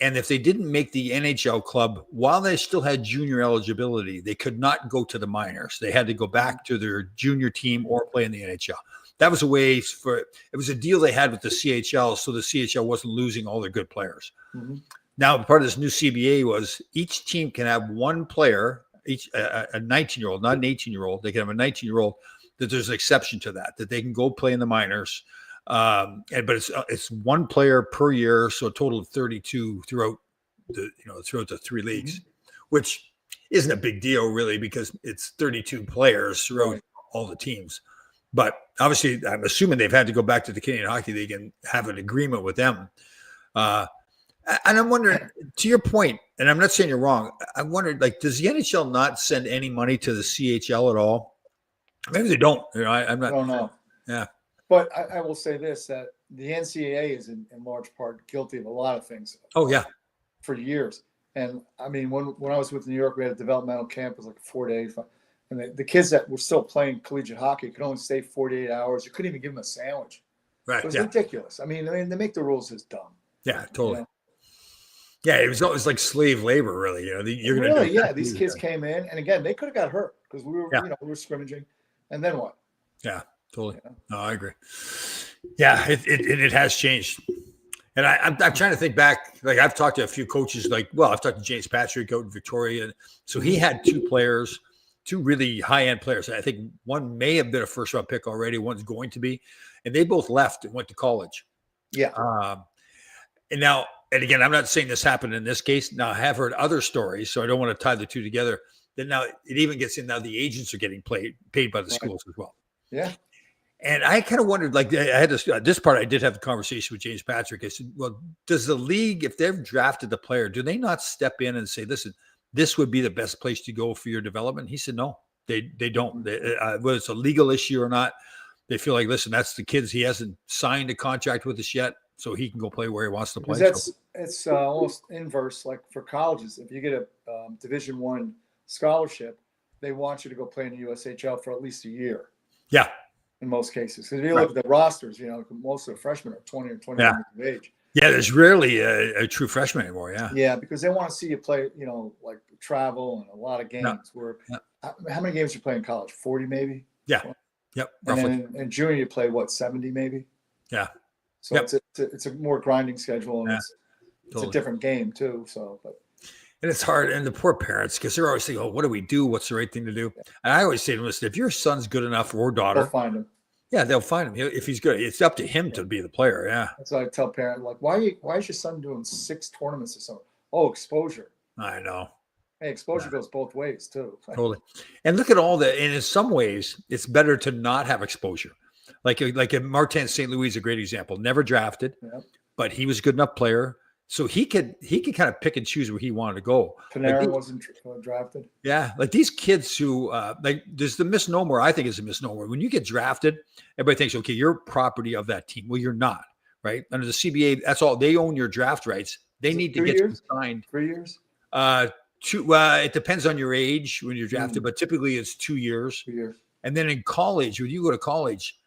and if they didn't make the NHL club while they still had junior eligibility, they could not go to the minors. They had to go back to their junior team or play in the NHL. That was a way it was a deal they had with the CHL, so the CHL wasn't losing all their good players. Mm-hmm. Now, part of this new CBA was each team can have one player, each a 19-year-old, not an 18-year-old. They can have a 19-year-old. That there's an exception to that they can go play in the minors. But it's one player per year, so a total of 32 throughout the three leagues, which isn't a big deal really because it's 32 players throughout all the teams. But obviously, I'm assuming they've had to go back to the Canadian Hockey League and have an agreement with them. And I'm wondering, to your point, and I'm not saying you're wrong, I wondered, like, does the NHL not send any money to the CHL at all? Maybe they don't. I'm not. I don't know. Yeah. But I will say this, that the NCAA is in large part guilty of a lot of things. Oh, yeah. For years. And I mean, when I was with New York, we had a developmental camp. It was like 4 days. And the kids that were still playing collegiate hockey could only stay 48 hours. You couldn't even give them a sandwich. Right. It was ridiculous. I mean, they make the rules as dumb. Yeah, totally. You know? Yeah, it was like slave labor, really. You're going to these kids came in, and again, they could have got hurt because we were, we were scrimmaging. And then what? Yeah. Totally. No, I agree. Yeah, it has changed. And I'm trying to think back. Like I've talked to a few coaches. I've talked to James Patrick out in Victoria. So he had two really high-end players. I think one may have been a first-round pick already. One's going to be. And they both left and went to college. Yeah. And again, I'm not saying this happened in this case. Now, I have heard other stories, so I don't want to tie the two together. Then now it even gets in now the agents are getting paid by the schools as well. Yeah. And I kind of wondered, like, I had this part, I did have the conversation with James Patrick. I said, well, does the league, if they've drafted the player, do they not step in and say, listen, this would be the best place to go for your development? He said, no, they don't. Whether it's a legal issue or not, they feel like, listen, that's the kids. He hasn't signed a contract with us yet, so he can go play where he wants to play. It's almost inverse. Like for colleges, if you get a Division I scholarship, they want you to go play in the USHL for at least a year. Yeah. In most cases, because if you look at the rosters, most of the freshmen are 20 or 21 years of age. Yeah, there's rarely a true freshman anymore. Yeah. Yeah, because they want to see you play, like travel and a lot of games. How many games you play in college? 40 maybe. Yeah. Yep. And then in junior you play 70 maybe. Yeah. So it's a more grinding schedule, and it's a different game too. So, and it's hard, and the poor parents, because they're always saying, "Oh, what do we do? What's the right thing to do?" Yeah. And I always say to them, "Listen, if your son's good enough or daughter, they'll find him. Yeah, they'll find him if he's good. It's up to him to be the player." Yeah, that's why I tell parents, like, why is your son doing 6 tournaments or something? Oh, exposure. I know. Hey, exposure goes both ways too. Totally. And look at all that. And in some ways, it's better to not have exposure. Like Martin St. Louis is a great example. Never drafted, but he was a good enough player. So he could kind of pick and choose where he wanted to go. Panarin wasn't drafted. Yeah, like these kids who there's the misnomer. I think is a misnomer. When you get drafted, everybody thinks, okay, you're property of that team. Well, you're not, right? Under the CBA, that's all. They own your draft rights. They need to get you signed. 3 years. It depends on your age when you're drafted, but typically it's 2 years. 2 years. And then in college, when you go to college,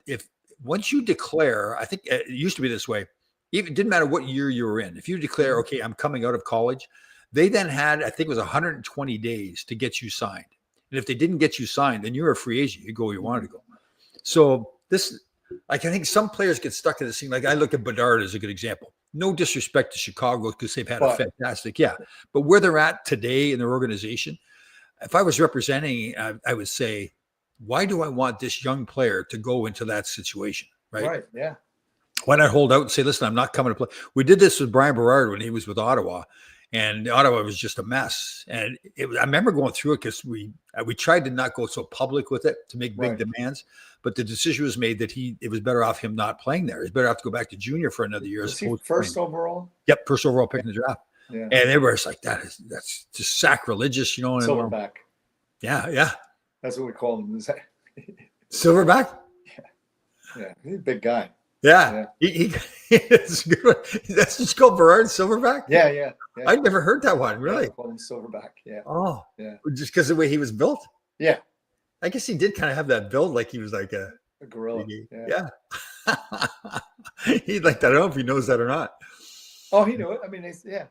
if once you declare, I think it used to be this way. It didn't matter what year you were in. If you declare, okay, I'm coming out of college, they then had, I think it was 120 days to get you signed. And if they didn't get you signed, then you're a free agent. You go where you wanted to go. So this, like, I think some players get stuck in this thing. Like I look at Bedard as a good example. No disrespect to Chicago because they've had a fantastic, but where they're at today in their organization, if I was representing, I would say, why do I want this young player to go into that situation? Right. Right. Yeah. Why not hold out and say, listen, I'm not coming to play? We did this with Brian Berard when he was with Ottawa, and Ottawa was just a mess. And I remember going through it because we tried to not go so public with it to make big Right. demands, but the decision was made that it was better off him not playing there. He's better off to go back to junior for another year. Was he first overall? Yep, first overall pick in the draft. Yeah. And everybody's like, that's just sacrilegious, you know. And Silverback. yeah. That's what we call him. Silverback? Yeah. He's a big guy. Yeah. It's good. That's just called Berard Silverback? Yeah. I'd never heard that one, really. Yeah, call him Silverback. Yeah. Oh, yeah. Just because of the way he was built? Yeah. I guess he did kind of have that build, like he was like a gorilla. Yeah. He'd like that. I don't know if he knows that or not. Oh, he knew it. I mean,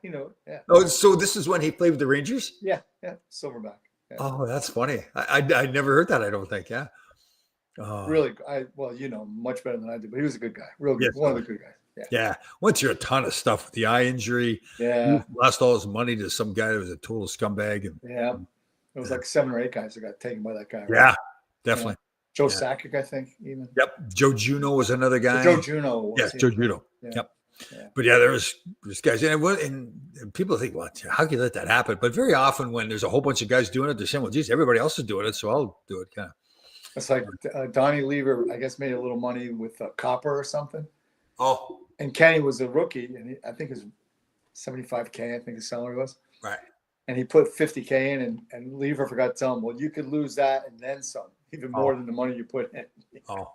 he knew it. Yeah. Oh, so this is when he played with the Rangers? Yeah. Silverback. Yeah. Oh, that's funny. I never heard that, I don't think. Yeah. Really, much better than I did, but he was a good guy. Real good. Yes, One of the good guys. Yeah. Went through a ton of stuff with the eye injury. Yeah. He lost all his money to some guy that was a total scumbag. And yeah. It was like 7 or 8 guys that got taken by that guy. Right? Yeah, definitely. Joe Sakic, I think, even. Yep. Joe Juno was another guy. Joe Juno. Yes, Joe Juno. Yeah. Yep. Yeah. But yeah, there's guys, and people think, well, how can you let that happen? But very often when there's a whole bunch of guys doing it, they're saying, well, geez, everybody else is doing it, so I'll do it. Kind of. It's like Donnie Lever, I guess, made a little money with Copper or something. Oh. And Kenny was a rookie, and I think his $75K, I think his salary was. Right. And he put $50K in, and Lever forgot to tell him, well, you could lose that and then some, even more than the money you put in. Oh.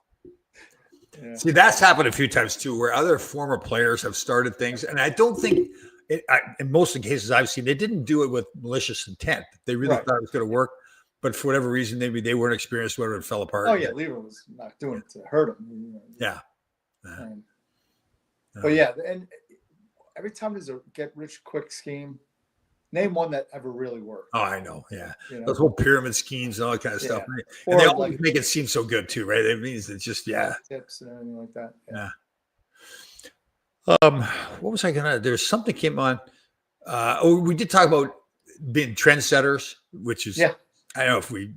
Yeah. See, that's happened a few times too, where other former players have started things, and I don't think, in most of the cases I've seen, they didn't do it with malicious intent. They really thought it was going to work, but for whatever reason, maybe they weren't experienced, whether it fell apart. Oh yeah, Lever was not doing it to hurt him. Yeah. But yeah, and every time there's a get rich quick scheme, name one that ever really worked. Oh, I know. Yeah. You know? Those whole pyramid schemes and all that kind of stuff. Yeah. And they always make it seem so good too, right? It means it's just, tips and everything like that. Yeah. What was I gonna? There's something came on. We did talk about being trendsetters, which is I don't know if we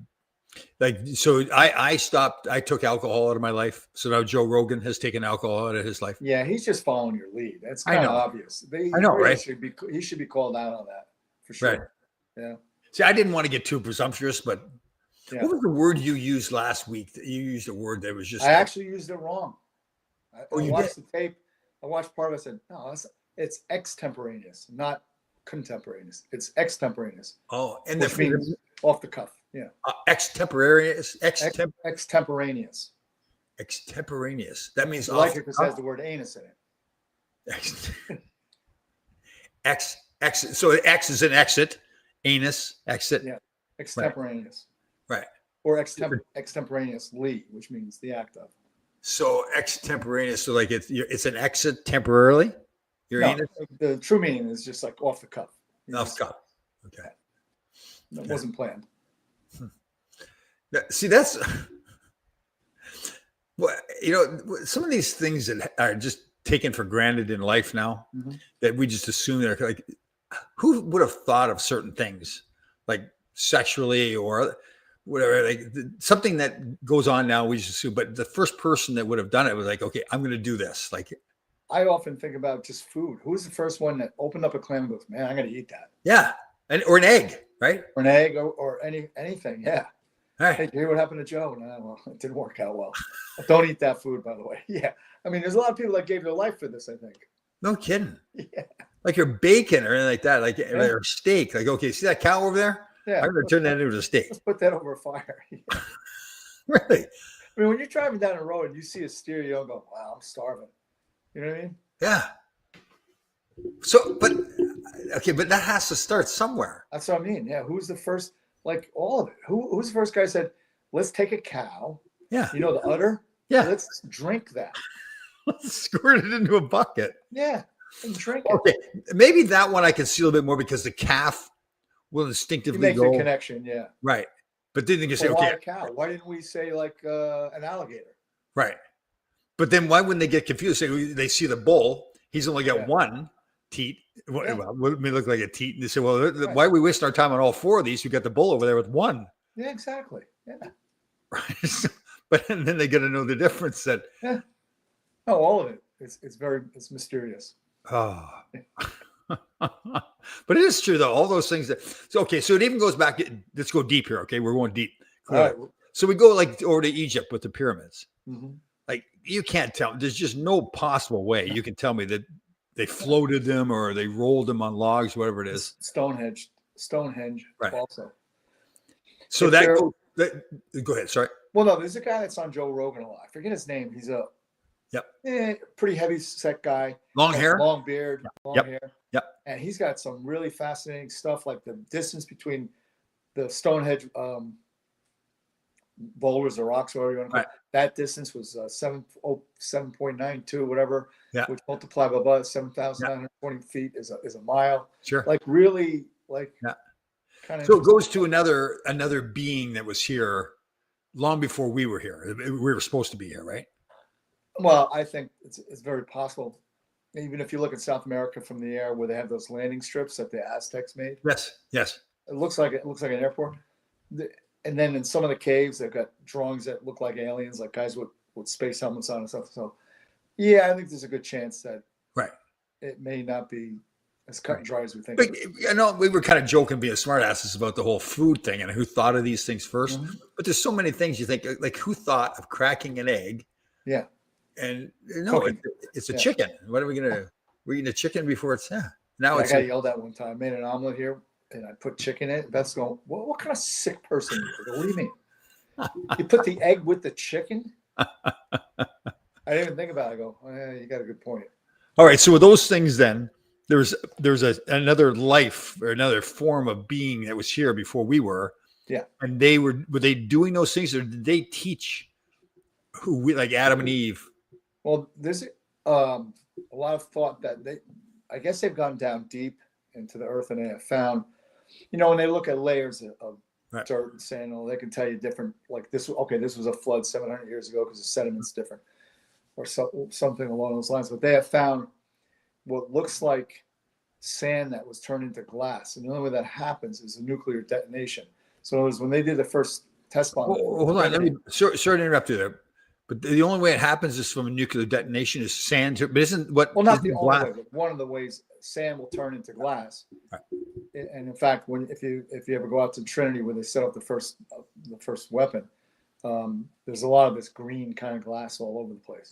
so I stopped. I took alcohol out of my life. So now Joe Rogan has taken alcohol out of his life. Yeah, he's just following your lead. That's kind of obvious. I know, right? He should be called out on that for sure. Right. Yeah. See, I didn't want to get too presumptuous, but what was the word you used last week? You used a word that was just. I actually used it wrong. I watched did? the tape. I watched part of it. I said, no, it's extemporaneous, not contemporaneous. It's extemporaneous. Oh, and which means off the cuff. Yeah. Extemporaneous. Extemporaneous. Extemporaneous. That means I like it because it has the word anus in it. So X is an exit, anus, exit. Yeah. Extemporaneous. Right. Or extemporaneously, which means the act of. So extemporaneous. So like it's an exit temporarily. Anus? The true meaning is just like off the cuff. Off the cuff. Okay. That wasn't planned. See, that's well, some of these things that are just taken for granted in life now that we just assume they're like, who would have thought of certain things like sexually or whatever, like something that goes on now, we just assume, but the first person that would have done it was like, okay, I'm going to do this. Like, I often think about just food. Who was the first one that opened up a clam and goes, man, I'm going to eat that? Yeah. Or an egg, right? Or an egg or anything. Yeah. Right. Hey, hear what happened to Joe? No, well, it didn't work out well. Don't eat that food, by the way. Yeah. I mean, there's a lot of people that gave their life for this, I think. No kidding. Yeah. Like your bacon or anything like that, like or steak. Like, okay, see that cow over there? Yeah. I'm going to turn that into a steak. Let's put that over a fire. Yeah. Really? I mean, when you're driving down the road and you see a steer, you don't go, wow, I'm starving. You know what I mean? Yeah. So, but that has to start somewhere. That's what I mean. Yeah. Who's the first, like all of it? Who's the first guy said, let's take a cow. Yeah. You know, the udder? Yeah. Let's drink that. Let's squirt it into a bucket. Yeah. And drink it. Okay. Maybe that one I can see a little bit more because the calf will instinctively make go. the connection. Yeah. Right. But then you can say, why okay. a cow? Why didn't we say like an alligator? Right. But then why wouldn't they get confused? Say they see the bull, he's only got one. teat. Yeah. Well, what may look like a teat. And they say, well, why are we wasting our time on all four of these? You got the bull over there with one. Yeah, exactly. Yeah. Right. But and then they got to know the difference that, Yeah. No, all of it. It's mysterious. oh. But it is true though. All those things so it even goes back. Let's go deep here. Okay. We're going deep. All right. So we go like over to Egypt with the pyramids. Mhm. Like you can't tell. There's just no possible way you can tell me that they floated them or they rolled them on logs, whatever it is. Stonehenge Right. also. So go ahead. Sorry. Well, no, there's a guy that's on Joe Rogan a lot. I forget his name. He's a pretty heavy set guy. Long hair, long beard, long hair. Yep. And he's got some really fascinating stuff, like the distance between the Stonehenge boulders or rocks, whatever you want to call it. That distance was 7.92, whatever. Yeah. Which multiplied by 7,920 feet is a mile. Sure. Like really, like kind of. So it goes to another being that was here long before we were here. We were supposed to be here, right? Well, I think it's very possible. Even if you look at South America from the air, where they have those landing strips that the Aztecs made. Yes. It looks like an airport. And then in some of the caves, they've got drawings that look like aliens, like guys with space helmets on and stuff. So, yeah, I think there's a good chance that it may not be as cut and dry as we think. But, we were kind of joking, being smartasses about the whole food thing and who thought of these things 1st. Mm-hmm. But there's so many things you think, like who thought of cracking an egg? Yeah. And it's a chicken. What are we going to do? We're eating a chicken before it's now I got yelled at one time. I made an omelet here and I put chicken in it. Beth's going, what kind of sick person are you? What do you mean? You put the egg with the chicken? I didn't even think about it. I go, you got a good point. All right. So with those things, then there's another life or another form of being that was here before we were. Yeah. And were they doing those things, or did they teach like Adam and Eve? Well, there's a lot of thought that I guess they've gone down deep into the earth and they have found, when they look at layers of dirt and sand, they can tell you different, like this was a flood 700 years ago because the sediment's different or something along those lines. But they have found what looks like sand that was turned into glass. And the only way that happens is a nuclear detonation. So it was when they did the first test bomb. Hold on. Sorry to interrupt you there. But the only way it happens is from a nuclear detonation is sand. But isn't what? Well, not the only way, but one of the ways sand will turn into glass. Right. And in fact, if you ever go out to Trinity where they set up the first weapon, there's a lot of this green kind of glass all over the place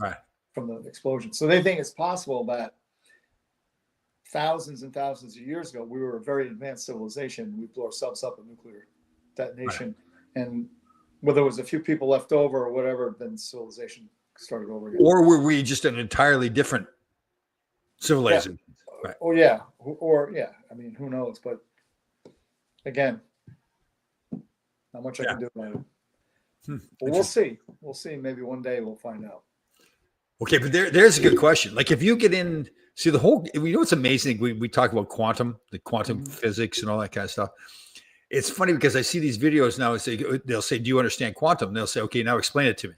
from the explosion. So they think it's possible that thousands and thousands of years ago we were a very advanced civilization. We blew ourselves up with nuclear detonation, and whether there was a few people left over or whatever, then civilization started over again. Or were we just an entirely different civilization? Yeah. Right. Oh yeah. I mean, who knows? But again, not much I can do about it. But we'll see. We'll see. Maybe one day we'll find out. Okay, but there's a good question. Like if you get in, see the whole. What's amazing? We talk about the quantum physics and all that kind of stuff. It's funny because I see these videos now. They'll say, "Do you understand quantum?" And they'll say, "Okay, now explain it to me."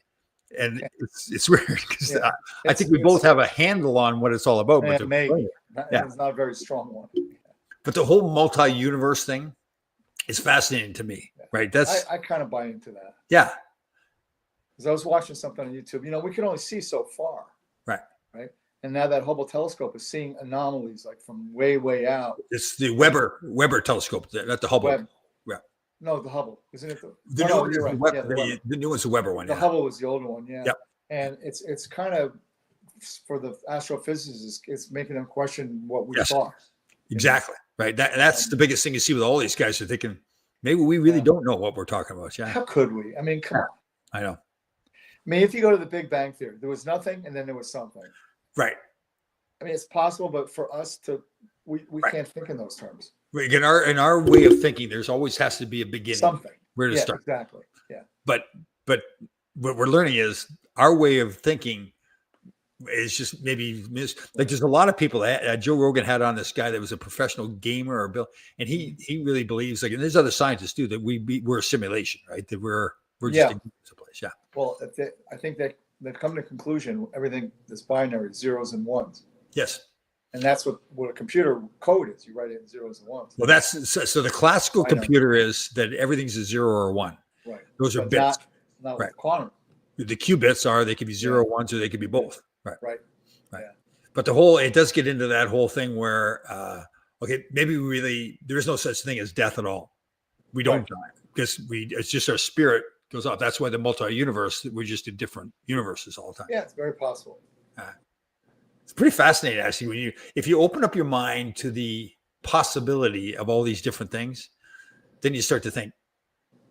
And it's weird because I think we both have a handle on what it's all about. But maybe it's not a very strong one. But the whole multi-universe thing is fascinating to me, right? I kind of buy into that. Yeah. Because I was watching something on YouTube. We can only see so far. Right. And now that Hubble telescope is seeing anomalies like from way, way out. It's the Weber telescope, not the Hubble. No, the Hubble, isn't it? The new one's the Weber one. The Hubble was the older one, yeah. Yep. And it's kind of, for the astrophysicists, it's making them question what we thought. Exactly. Right. That's the biggest thing you see with all these guys. They're thinking, maybe we really don't know what we're talking about. Yeah. How could we? I mean, come on. I know. I mean, if you go to the Big Bang Theory, there was nothing and then there was something. Right. I mean, it's possible, but for us we can't think in those terms. In our way of thinking, there's always has to be a beginning. Something. Where to start. Exactly. Yeah. But what we're learning is our way of thinking is just maybe like there's a lot of people that Joe Rogan had on this guy that was a professional gamer or Bill, and he really believes, like, and there's other scientists too, that we're a simulation, right? That we're just a place. Yeah. Well, I think that they've come to the conclusion everything is binary, zeros and ones. Yes. And that's what a computer code is. You write it in zeros and ones. Well, that's so the classical I know. computer is that everything's a 0 or 1. Right. Those are But bits. not Right. with quantum. The qubits are, they could be 0 1s or they could be both. Right. Right. But it does get into that whole thing where, okay, maybe there is no such thing as death at all. We don't die because it's just our spirit goes off. That's why the multi-universe, we're just in different universes all the time. Yeah, it's very possible. It's pretty fascinating, actually, if you open up your mind to the possibility of all these different things, then you start to think,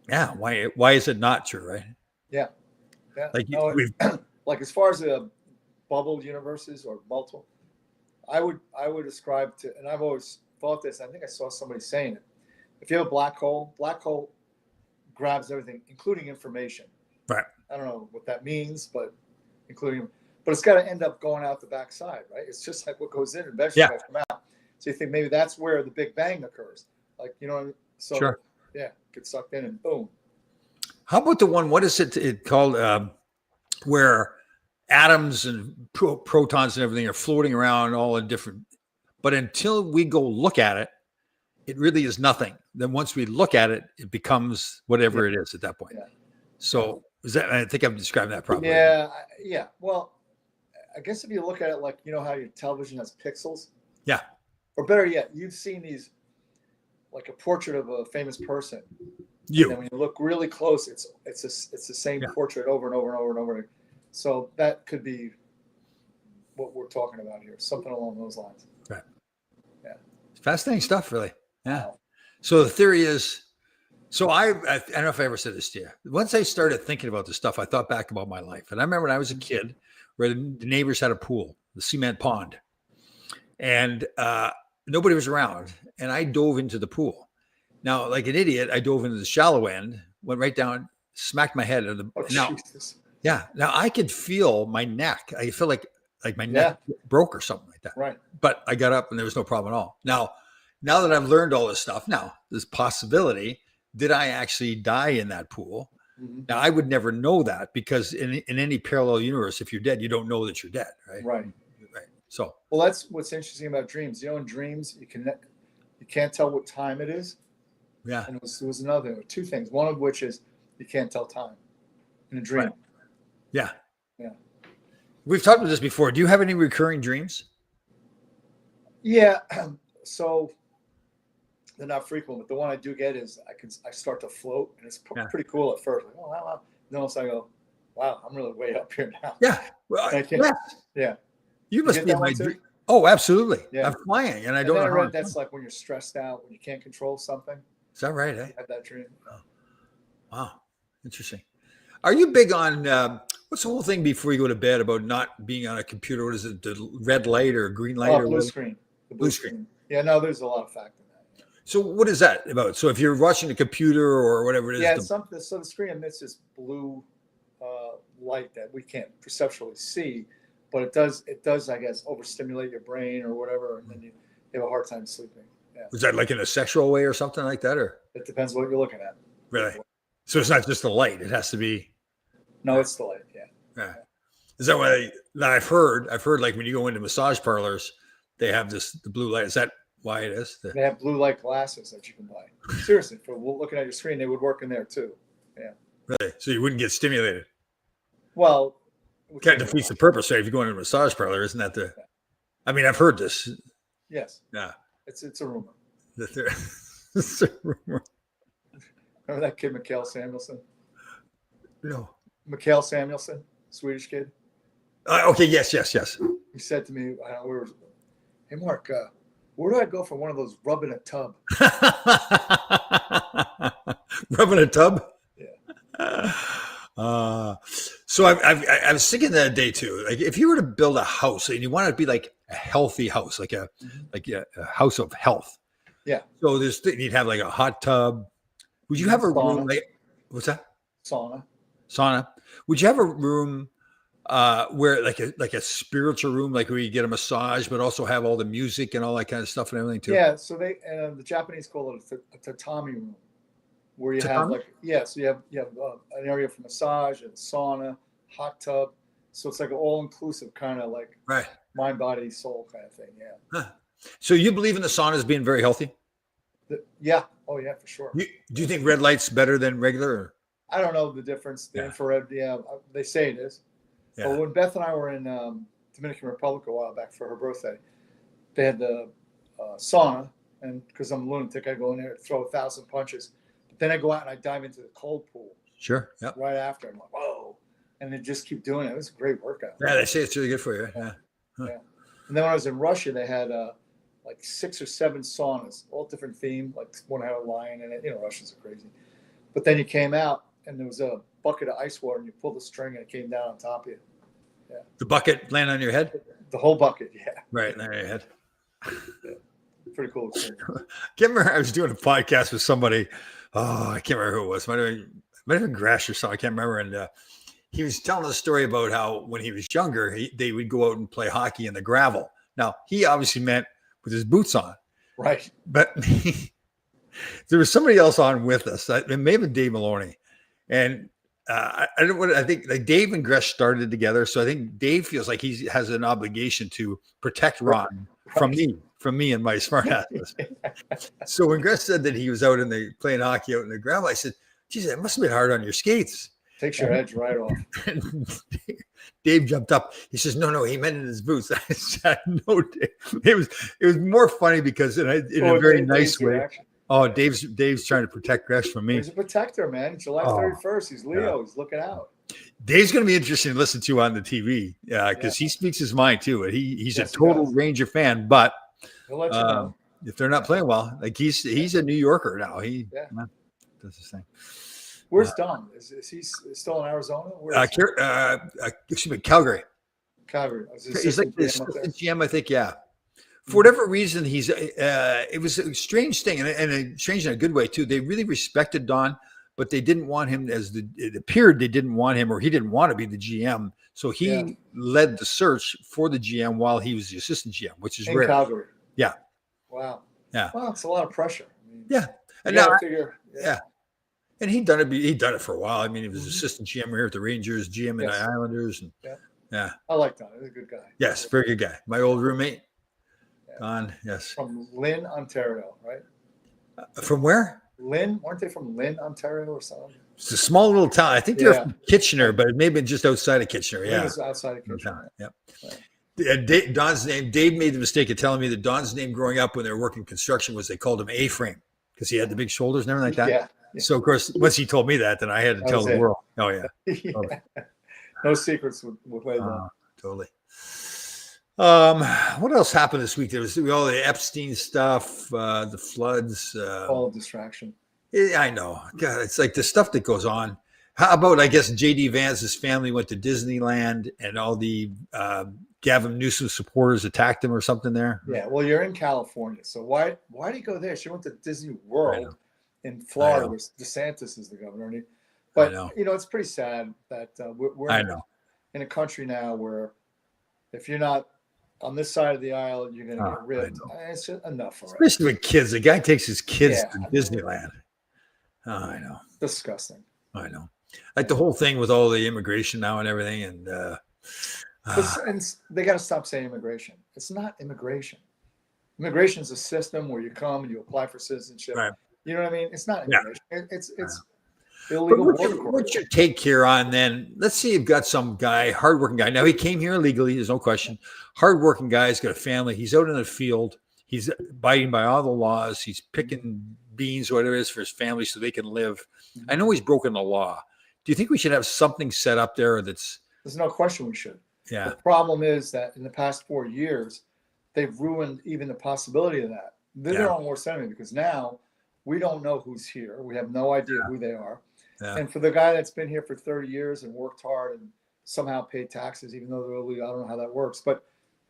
yeah, why is it not true, right? Yeah. Like like as far as the bubble universes or multiple, I would ascribe to, and I've always thought this. I think I saw somebody saying it. If you have a black hole grabs everything, including information. Right. I don't know what that means, but it's got to end up going out the backside, right? It's just like what goes in eventually has to come out. So you think maybe that's where the Big Bang occurs, like So sure. Yeah, get sucked in and boom. How about the one? What is it called? Where atoms and protons and everything are floating around all in different, but until we go look at it, it really is nothing. Then once we look at it, it becomes whatever it is at that point. Yeah. So I think I've described that properly. Yeah. Well, I guess if you look at it like, how your television has pixels. Yeah. Or better yet, you've seen these, like a portrait of a famous person. And when you look really close, it's the same portrait over and over and over and over. So that could be what we're talking about here, something along those lines. Right. Yeah. Fascinating stuff, really. Yeah. Wow. So the theory is, I don't know if I ever said this to you. Once I started thinking about this stuff, I thought back about my life. And I remember when I was a kid, where the neighbors had a pool, the cement pond, and nobody was around. And I dove into the pool. Now, like an idiot, I dove into the shallow end, went right down, smacked my head. Jesus. Yeah. Now I could feel my neck. I feel like my neck broke or something like that. Right. But I got up and there was no problem at all. Now that I've learned all this stuff, this possibility, did I actually die in that pool? Mm-hmm. Now I would never know that because in any parallel universe, if you're dead, you don't know that you're dead. Right. Right. So, well, that's what's interesting about dreams. In dreams, you can't tell what time it is. Yeah. And there was another two things. One of which is you can't tell time in a dream. Right. Yeah. Yeah. We've talked about this before. Do you have any recurring dreams? Yeah. So they're not frequent, but the one I do get is I start to float, and it's pretty cool at first. Like, oh wow. Then also I go, wow, I'm really way up here now. Yeah. Well, yeah. You must be in my dream. Oh, absolutely. Yeah. I'm flying, and I don't know. I read that's like when you're stressed out, when you can't control something. Is that right? I had that dream. Oh. Wow. Interesting. Are you big on what's the whole thing before you go to bed about not being on a computer? What is it? The red light or green light? Or blue screen. The blue screen. Yeah, no, there's a lot of fact in that. So what is that about? So if you're watching a computer or whatever it is. Yeah, it's something. So the screen emits this blue light that we can't perceptually see, but it does, I guess, overstimulate your brain or whatever, and then you have a hard time sleeping. Yeah. Was that like in a sexual way or something like that, or? It depends what you're looking at. Really? So it's not just the light; it has to be. No, it's the light. Yeah. Yeah. Is that why? I've heard like when you go into massage parlors, they have the blue light. Is that why it is? They have blue light glasses that you can buy. Seriously, for looking at your screen, they would work in there too. Yeah. Really? So you wouldn't get stimulated? Well, kind of defeats the purpose, right? If you go into a massage parlor, isn't that the? I mean, I've heard this. Yes. Yeah. It's a rumor. It's a rumor. Remember that kid, Mikael Samuelsson? No. Mikael Samuelsson, Swedish kid. Okay. Yes. He said to me, "Hey, Mark, where do I go for one of those rub in a tub?" Rub in a tub? Yeah. So I was thinking that day too. Like, if you were to build a house and you want it to be like a healthy house, like a house of health. Yeah. So you'd have like a hot tub. Would you have a room? What's that? Sauna. Would you have a room where like a spiritual room, like where you get a massage, but also have all the music and all that kind of stuff and everything too? Yeah. So the Japanese call it a tatami room, where you have so you have an area for massage and sauna, hot tub. So it's like an all inclusive kind of like right. mind, body, soul kind of thing. Yeah. Huh. So you believe in the saunas being very healthy? Yeah. Oh yeah, for sure. Do you think red light's better than regular? Or? I don't know the difference. The infrared, yeah, they say it is. Yeah. But when Beth and I were in Dominican Republic a while back for her birthday, they had the sauna, and because I'm a lunatic, I go in there, throw 1,000 punches, but then I go out and I dive into the cold pool. Sure. Yep. Right after, I'm like, whoa, and then just keep doing it. It was a great workout. Yeah, they say it's really good for you. Yeah. Huh. Yeah. And then when I was in Russia, they had like 6 or 7 saunas, all different theme. Like one had a lion in it. You know, Russians are crazy. But then you came out and there was a bucket of ice water, and you pulled the string and it came down on top of you. Yeah. The bucket land on your head? The whole bucket, yeah. Right, on your head. Yeah. Pretty cool experience. Can't remember. I was doing a podcast with somebody. Oh, I can't remember who it was. Might have been Gresh or something. I can't remember. And he was telling a story about how when he was younger, they would go out and play hockey in the gravel. Now, he obviously meant with his boots on. Right. But there was somebody else on with us. It may have been Dave Maloney. And I don't know. I think like Dave and Gresh started together. So I think Dave feels like he has an obligation to protect Ron from me and my smart asses. So when Gresh said that he was out playing hockey out in the gravel, I said, geez, it must have been hard on your skates. Takes your edge right off. Dave jumped up. He says, no, he meant in his boots. I said, no, Dave. It was more funny because in a very nice way. Reaction. Oh, Dave's trying to protect Gresh from me. He's a protector, man. July 31st. He's Leo. Yeah. He's looking out. Dave's going to be interesting to listen to on the TV because he speaks his mind too. He's a total Ranger fan, but he'll let you know. If they're not playing well, like he's a New Yorker now. He does his thing. Where's Don? Is he still in Arizona? Excuse me, Calgary. Calgary. He's like the assistant GM, I think. Yeah. For whatever reason, it was a strange thing, and strange in a good way too. They really respected Don, but they didn't want him it appeared they didn't want him, or he didn't want to be the GM. So he led the search for the GM while he was the assistant GM, which is rare. Calgary. Yeah. Wow. Yeah. Well, it's a lot of pressure. I mean, yeah. And now, and he'd done it for a while. I mean, he was assistant GM here at the Rangers, GM in the Islanders, and I like Don. He's a good guy. Yes, very good guy. My old roommate. Don, yes. From Lynn, Ontario, right? From where? Lynn, weren't they from Lynn, Ontario, or something? It's a small little town. I think they're from Kitchener, but it may have been just outside of Kitchener. It was outside of Kitchener. Yeah. Right. Don's name. Dave made the mistake of telling me that Don's name growing up when they were working construction was they called him A-frame because he had the big shoulders and everything like that. Yeah. So of course, once he told me that, then I had to tell the world. Oh yeah. No secrets with Don. Totally. What else happened this week? There was all the Epstein stuff, the floods. All distraction. I know. God, it's like the stuff that goes on. How about, I guess, J.D. Vance's family went to Disneyland and all the Gavin Newsom supporters attacked him or something there? Yeah, well, you're in California. So why do you go there? She went to Disney World in Florida, where DeSantis is the governor. But, it's pretty sad that we're in a country now where if you're not on this side of the aisle, you're going to get ripped. It's just enough already. Especially with kids. The guy takes his kids to Disneyland. Oh, I know. Disgusting. I know. Like the whole thing with all the immigration now and everything. And they got to stop saying immigration. It's not immigration. Immigration is a system where you come and you apply for citizenship. Right. You know what I mean? It's not immigration. It's illegal. What's your take here on then? Let's say you've got some guy, hardworking guy. Now he came here illegally. There's no question. Hardworking guy. He's got a family. He's out in the field. He's abiding by all the laws. He's picking beans, whatever it is, for his family so they can live. I know he's broken the law. Do you think we should have something set up there that's? There's no question we should. Yeah. The problem is that in the past 4 years, they've ruined even the possibility of that. They're their own worst enemy because now we don't know who's here. We have no idea who they are. Yeah. And for the guy that's been here for 30 years and worked hard and somehow paid taxes, even though they're illegal, I don't know how that works. But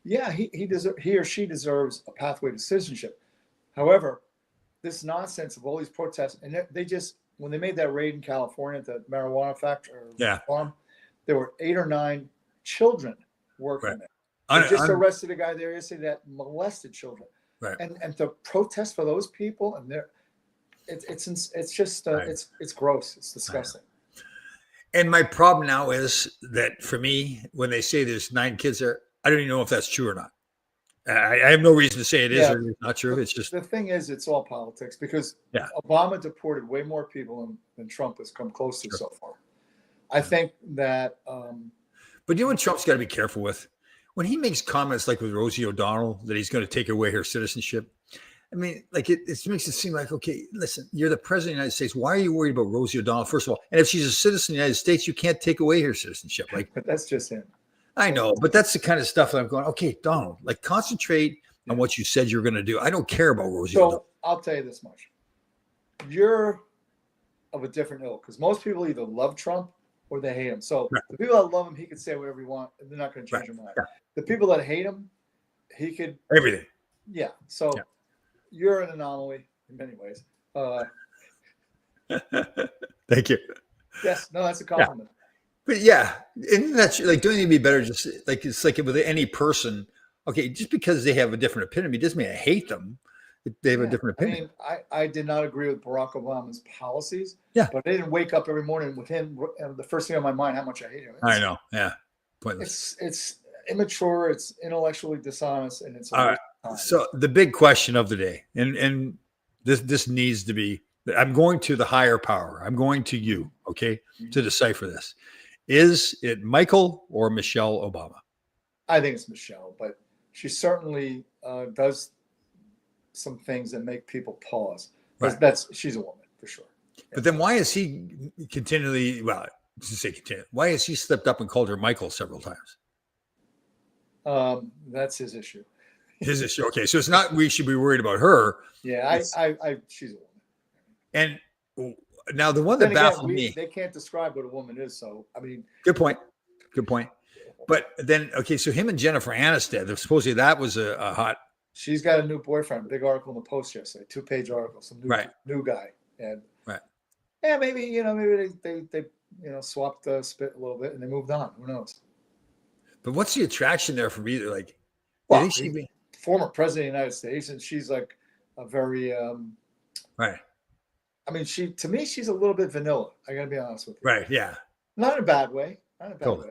yeah, he or she deserves a pathway to citizenship. However, this nonsense of all these protests, and they just, when they made that raid in California at the marijuana factory farm, there were 8 or 9 children working there. They just arrested a guy there yesterday that molested children. Right. And to protest for those people, and it's just it's gross. It's disgusting. And my problem now is that for me, when they say there's 9 kids there, I don't even know if that's true or not. I have no reason to say it is Yeah. or it's not true. It's just The thing is, it's all politics because Yeah. Obama deported way more people than Trump has come close to so far. I think that But you know what Trump's got to be careful with? When he makes comments like with Rosie O'Donnell that he's going to take away her citizenship, I mean, like it makes it seem like, okay, listen, you're the president of the United States. Why are you worried about Rosie O'Donnell, first of all? And if she's a citizen of the United States, you can't take away her citizenship. Like, but that's just him. I know, but that's the kind of stuff that I'm going, okay, Donald, like concentrate on what you said you're going to do. I don't care about Rosie O'Donnell. So I'll tell you this much. You're of a different ilk because most people either love Trump or they hate him. So the people that love him, he could say whatever he wants, and they're not going to change their mind. Yeah. The people that hate him, he could Everything. Yeah. So you're an anomaly in many ways. Thank you. Yes. No, that's a compliment. But yeah, and that's like, don't you be better? Just like it's like with any person. Okay, just because they have a different opinion, it doesn't mean I hate them. They have a different opinion. I mean, I did not agree with Barack Obama's policies. Yeah. But I didn't wake up every morning with him. And the first thing on my mind, how much I hate him. I know. Yeah. Pointless. It's immature. It's intellectually dishonest, and it's. All right. So the big question of the day, and this needs to be. I'm going to the higher power. I'm going to you. Okay, to decipher this. Is it Michael or Michelle Obama? I think it's Michelle, but she certainly does some things that make people pause. Right. She's a woman for sure. But then why is he continually? Well, to say continue. Why has he slipped up and called her Michael several times? That's his issue. His issue. Okay, so it's not we should be worried about her. Yeah, she's a woman. And now the one that baffled me. They can't describe what a woman is. So I mean, good point. Good point. But then, okay, so him and Jennifer Aniston, supposedly that was a hot. She's got a new boyfriend. Big article in the Post yesterday, 2-page article. Some new guy, and yeah, maybe they swapped the spit a little bit and they moved on. Who knows? But what's the attraction there from either? Like, well, former president of the United States, and she's like a very right. I mean, to me, she's a little bit vanilla. I got to be honest with you. Right. Yeah. Not in a bad way. Not in a bad way.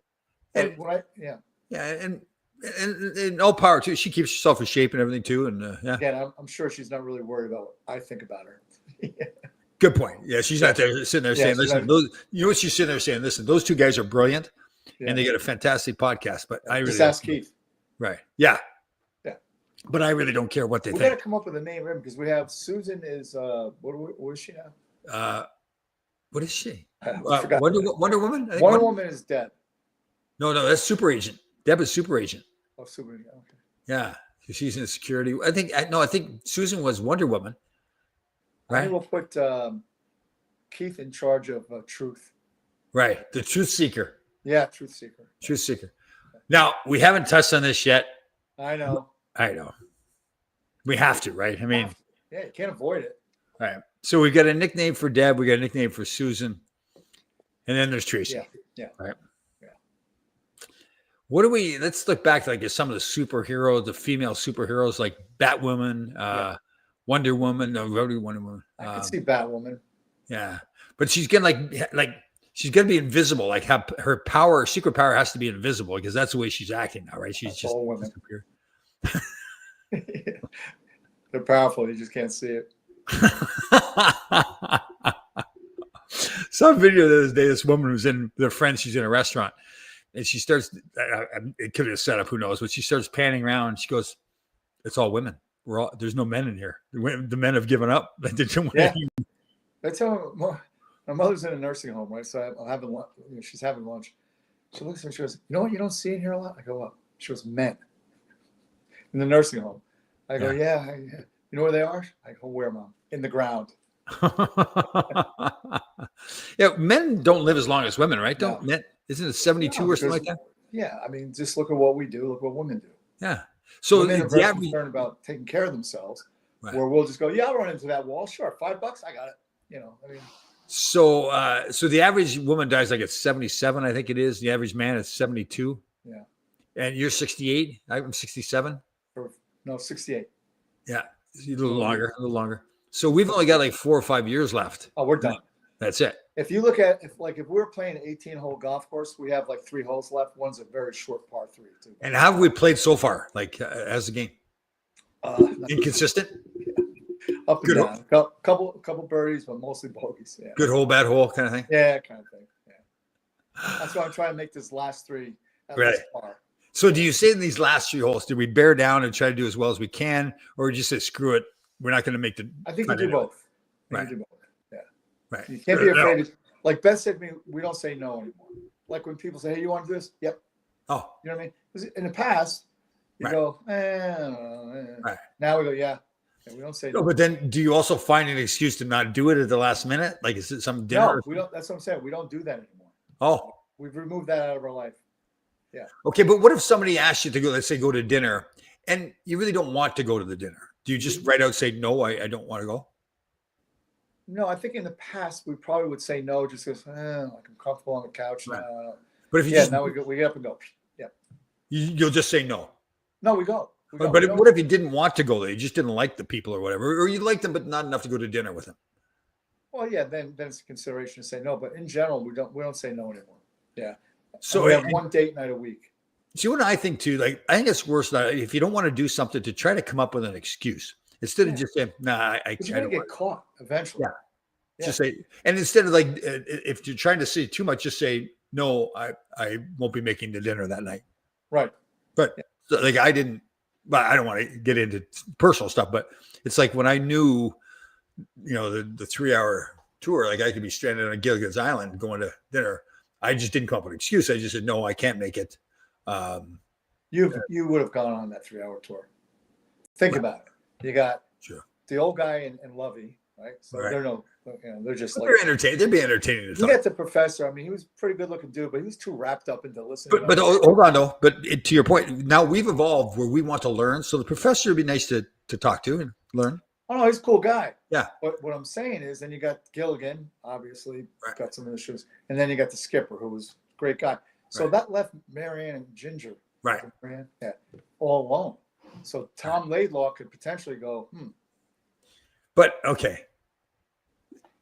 And, yeah. Yeah, and all power too. She keeps herself in shape and everything too. And yeah. Again, I'm sure she's not really worried about what I think about her. Good point. Yeah, she's not there sitting there saying, "Listen, you know what she's sitting there saying? Listen, those two guys are brilliant, and they got a fantastic podcast." But I really just ask Keith. Right. Yeah. Yeah. But I really don't care what they think. We got to come up with a name because we have Susan is what is she now? What is she? Wonder Woman. Wonder Woman is dead. No, that's Super Agent. Deb is Super Agent. Oh, Super Agent. Okay. Yeah, she's in security. I think Susan was Wonder Woman. Right. We'll put Keith in charge of Truth. Right, the Truth Seeker. Yeah, Truth Seeker. Truth Seeker. Now we haven't touched on this yet. I know. We have to, right? I mean, yeah, you can't avoid it. All right. So we got a nickname for Deb. We got a nickname for Susan, and then there's Tracy. Yeah. Right. Let's look back to some of the superheroes, the female superheroes like Batwoman, Wonder Woman, Wonder Woman. I can see Batwoman. Yeah. But she's getting she's going to be invisible. Like her secret power has to be invisible because that's the way she's acting now, right? She's just all women. They're powerful. You just can't see it. Some video the other day, this woman was in their friends, she's in a restaurant. And she starts, it could be a setup, who knows, but she starts panning around. And she goes, "It's all women. There's no men in here. The men have given up." That's how my mother's in a nursing home, right? So I'm having lunch. She's having lunch. She looks at me. She goes, "You know what? You don't see in here a lot." I go, "What?" She goes, "Men in the nursing home." I go, "Yeah. You know where they are?" I go, "Where, Mom?" "In the ground." Yeah, men don't live as long as women, right? Don't men? Isn't it 72 or something like that? Yeah, I mean, just look at what we do. Look what women do. Yeah. So women are very concerned about taking care of themselves. Right. Where we'll just go, "Yeah, I'll run into that wall. Sure, $5, I got it." I mean. So the average woman dies at 77, I think it is. The average man is 72. Yeah. And you're 68. I'm 67. No, 68. Yeah, a little longer. So we've only got 4 or 5 years left. Oh, we're done. That's it. If you look at if we're playing an 18-hole golf course, we have like 3 holes left. One's a very short par 3 too. And how have we played so far? Like as the game inconsistent, up and Good down. Couple birdies, but mostly bogeys. Yeah. good hole, bad hole kind of thing. Yeah, kind of thing. Yeah. That's why I'm trying to make this last 3 at Right. least par. So do you say in these last 3 holes, did we bear down and try to do as well as we can, or just say screw it, we're not going to make the? I think you do both. Right. You do both. Yeah. Right. You can't be afraid to, like Beth said to me, we don't say no anymore. Like when people say, hey, you want to do this? Yep. Oh, You know what I mean? 'Cause in the past, you Right. go, I don't know. Right. Now we go, yeah. And we don't say no, no. but then do you also find an excuse to not do it at the last minute? Like is it some dinner? No, we don't. That's what I'm saying. We don't do that anymore. Oh, We've removed that out of our life. okay. But what if somebody asks you to go, let's say go to dinner, and you really don't want to go to the dinner? Do you just right out say, no, I don't want to go? No, I think in the past we probably would say no, just because like I'm comfortable on the couch. Right. No. But if you Yeah, just, now we get up and go. Yeah. you'll just say no. No, we go. We go. But We don't- what if you didn't want to go there? You just didn't like the people or whatever, or you liked them, but not enough to go to dinner with them. Well, yeah, then it's a consideration to say no. But in general, we don't say no anymore. Yeah. So And we have one date night a week. see what I think too. Like I think it's worse that if you don't want to do something, to try to come up with an excuse instead of Yeah. just saying, "Nah, I But you're gonna don't get want caught eventually. Yeah. to." Just say, and instead of like, if you're trying to say too much, just say, "No, I won't be making the dinner that night." Right. But so, like I didn't. But I don't want to get into personal stuff. But it's like when I knew, the 3-hour tour, like I could be stranded on Gilligan's Island going to dinner. I just didn't come up with an excuse. I just said, no, I can't make it. You would have gone on that 3-hour tour. Think Right. about it. You got Sure. the old guy and Lovey, right? So Right. they're just like They're entertaining. They'd be entertaining to you talk. get the professor. I mean, he was a pretty good looking dude, but he was too wrapped up into listening. But hold on though. But to your point, now we've evolved where we want to learn. So the professor would be nice to talk to and learn. oh no, he's a cool guy. Yeah. But what I'm saying is, then you got Gilligan, obviously, Right. got some issues, and then you got the skipper, who was a great guy. So Right. that left Marianne and Ginger, Right. Marianne, yeah, all alone. So Tom Laidlaw could potentially go, But okay.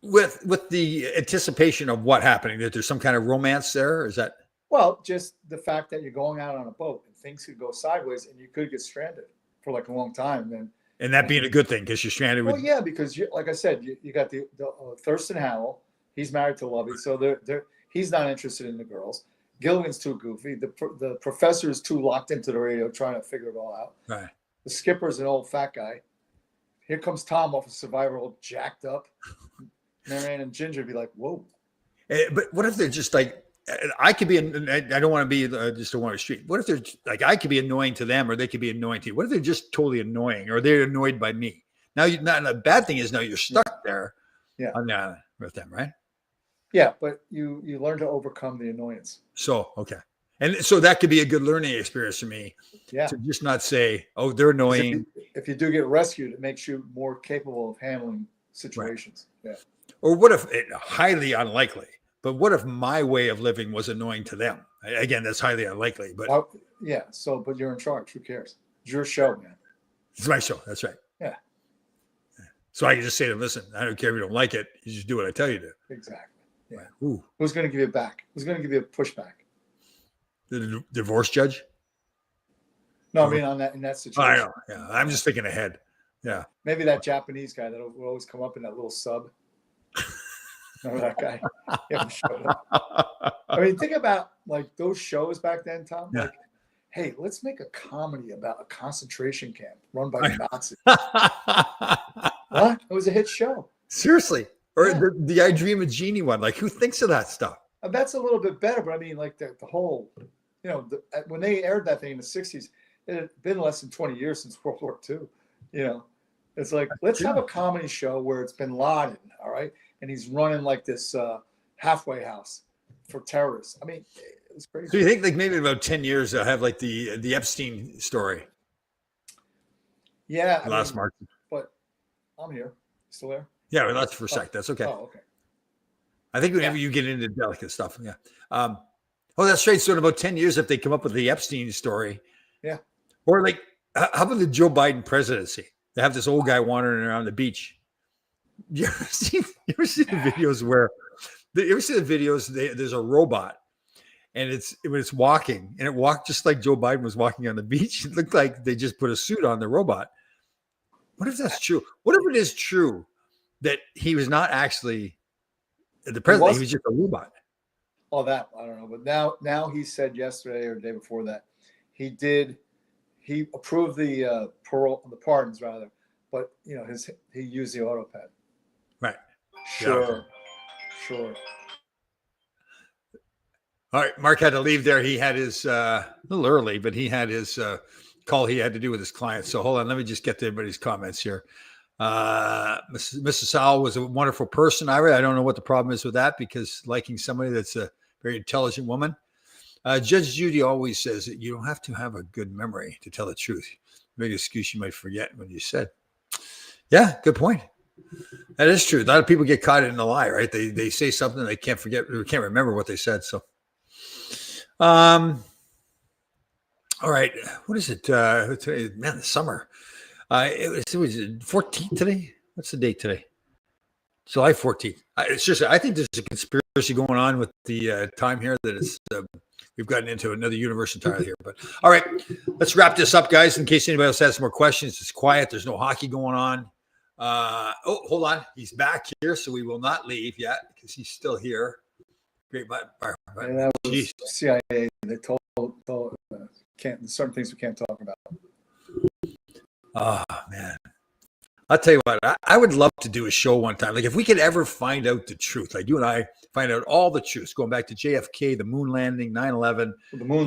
With the anticipation of what happening, that there's some kind of romance there. Is that well, just the fact that you're going out on a boat and things could go sideways and you could get stranded for like a long time. Then, and that being a good thing because you're stranded with well, yeah, because like I said, you got the Thurston Howell. He's married to Lovey, so he's not interested in the girls. Gilligan's too goofy. The professor is too locked into the radio trying to figure it all out. right. The skipper's an old fat guy. Here comes Tom off of Survivor, all jacked up. Marianne and Ginger be like, whoa. But what if they're just like, I could be, I don't want to be just a one-way street. What if they're like, I could be annoying to them or they could be annoying to you? What if they're just totally annoying or they're annoyed by me? Now, not the bad thing is now you're stuck there on the island with them, right? Yeah, but you learn to overcome the annoyance. So, okay. And so that could be a good learning experience for me Yeah. to just not say, oh, they're annoying. If you do get rescued, it makes you more capable of handling situations. Yeah. Or what if highly unlikely, but what if my way of living was annoying to them? Again, that's highly unlikely, but Yeah. So, but you're in charge. Who cares? It's your show, man. it's my show. That's right. Yeah. So I can just say to them, listen, I don't care if you don't like it. You just do what I tell you to. Exactly. Yeah. Right. Ooh, Who's going to give you back? Who's going to give you a pushback? the divorce judge? No, I mean in that situation. I know. Yeah. I'm just thinking ahead. Yeah. Maybe that Japanese guy that will always come up in that little sub. Remember that guy? Yeah, he showed up. I mean, think about like those shows back then, Tom. Yeah. Like, hey, let's make a comedy about a concentration camp run by Nazis. What? It was a hit show. Seriously. Or Yeah. the I Dream of Genie one. Like, who thinks of that stuff? That's a little bit better, but I mean, like the whole, when they aired that thing in the 60s, it had been less than 20 years since World War II. It's like, let's have a comedy show where it's Bin Laden, all right? And he's running like this halfway house for terrorists. I mean, it was crazy. So you think like maybe in about 10 years they'll have like the Epstein story? Yeah. Last March. But I'm here. Still there? Yeah, well, that's for a sec. That's okay. Oh, okay. I think whenever you get into delicate stuff, yeah. Oh, that's right. So in about 10 years, if they come up with the Epstein story, Yeah. or like, how about the Joe Biden presidency? They have this old guy wandering around the beach. You ever seen the videos where You ever see the videos? There's a robot, and when it's walking, and it walked just like Joe Biden was walking on the beach. It looked like they just put a suit on the robot. What if that's true? What if it is true that he was not actually the president? He was just a robot. Oh, that I don't know. But now he said yesterday or the day before that he approved the pardons rather, but he used the auto pen. Right. Sure. All right, Mark had to leave there. He had his a little early, but he had his call he had to do with his client. So hold on, let me just get to everybody's comments here. Mrs. Sowell was a wonderful person. I don't know what the problem is with that, because liking somebody that's a very intelligent woman. Judge Judy always says that you don't have to have a good memory to tell the truth. Big excuse you might forget what you said. Yeah, good point. That is true. A lot of people get caught in a lie, right? They say something they can't forget, or can't remember what they said. So, all right, what is it? Today, man, the summer. It was 14th today. What's the date today? July 14th. It's just, I think there's a conspiracy going on with the time here that it's we've gotten into another universe entirely here. But all right, let's wrap this up, guys. In case anybody else has some more questions, it's quiet. There's no hockey going on. Oh, hold on. He's back here, so we will not leave yet because he's still here. Great, but that was CIA. They told certain things we can't talk about. Oh man, I'll tell you what. I would love to do a show one time. Like if we could ever find out the truth, like you and I find out all the truths, going back to JFK, the moon landing, 9/11. The moon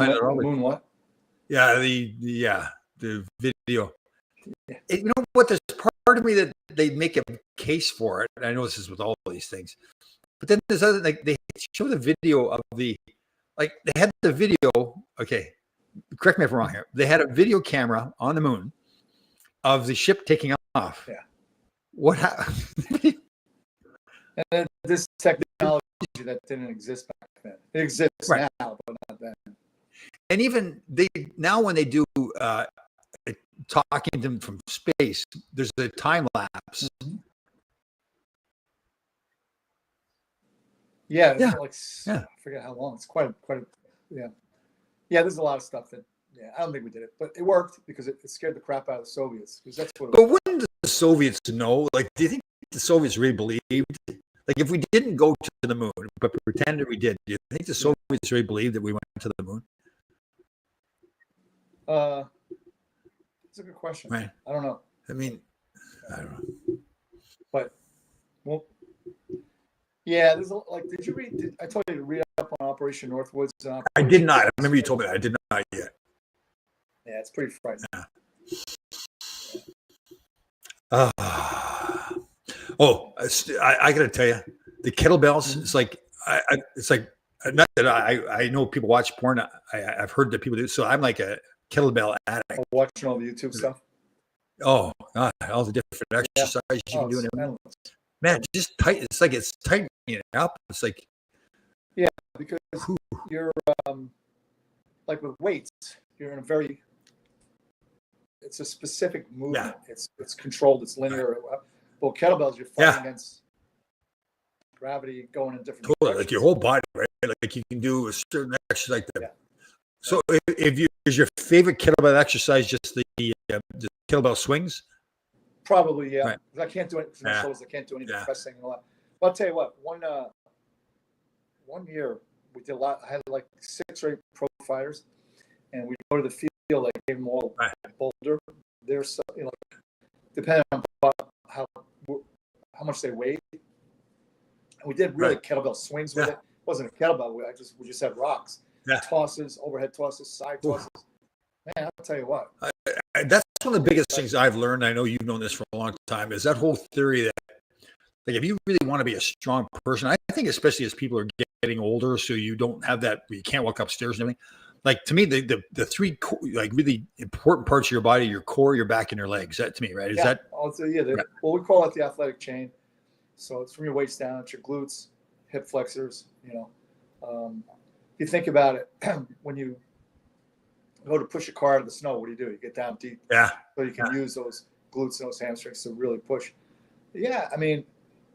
what? Yeah, the video. Yeah. You know what? There's part of me that they make a case for it. I know this is with all these things, but then there's other, like they show the video of they had the video. Okay, correct me if I'm wrong here. They had a video camera on the moon of the ship taking off. Yeah. What happened? And this technology that didn't exist back then. It exists now, but not then. And even now when they do talking to them from space, there's a time lapse. Mm-hmm. Yeah. I forget how long. It's quite a yeah. There's a lot of stuff that I don't think we did it, but it worked because it scared the crap out of the Soviets, because that's what. But wouldn't the Soviets know? Like, do you think the Soviets really believed? Like, if we didn't go to the moon, but pretended we did, do you think the Soviets really believed that we went to the moon? That's a good question. Right. I don't know. I mean, I don't know. But there's did you read? I told you to read up on Operation Northwoods. I did not. I remember you told me that. I did not yet. Yeah, it's pretty frightening. Yeah. I got to tell you, the kettlebells. It's like not that I know people watch porn. I've heard that people do. So I'm like a kettlebell addict. Watching all the YouTube stuff. Oh God, all the different exercises you can do. Man, just tight. It's like it's tightening it up. It's like because you're like with weights, you're in a very. It's a specific movement. Yeah. It's controlled. It's linear. Well, kettlebells, you're fighting against gravity, going in different. Totally, like your whole body, right? Like you can do a certain exercise like that. Yeah. So, is your favorite kettlebell exercise just the kettlebell swings? Probably, yeah. Right. I can't do it for my shoulders. I can't do any pressing and all that. But I'll tell you what. One year we did a lot. I had like 6 or 8 pro fighters, and we go to the field. I gave them all a boulder. They're so, depending on how much they weighed, and we did really kettlebell swings with it. It wasn't a kettlebell. We just had rocks, tosses, overhead tosses, side tosses. Man, I'll tell you what. That's one of the biggest things I've learned. I know you've known this for a long time. Is that whole theory that, like, if you really want to be a strong person, I think especially as people are getting older, so you don't have that, you can't walk upstairs and everything. Like, to me, the 3 like really important parts of your body: your core, your back, and your legs. That to me, right? Is that? Also, well, we call it the athletic chain. So it's from your waist down. It's your glutes, hip flexors. If you think about it, when you go to push a car out of the snow, what do? You get down deep. Yeah. So you can use those glutes and those hamstrings to really push. Yeah, I mean,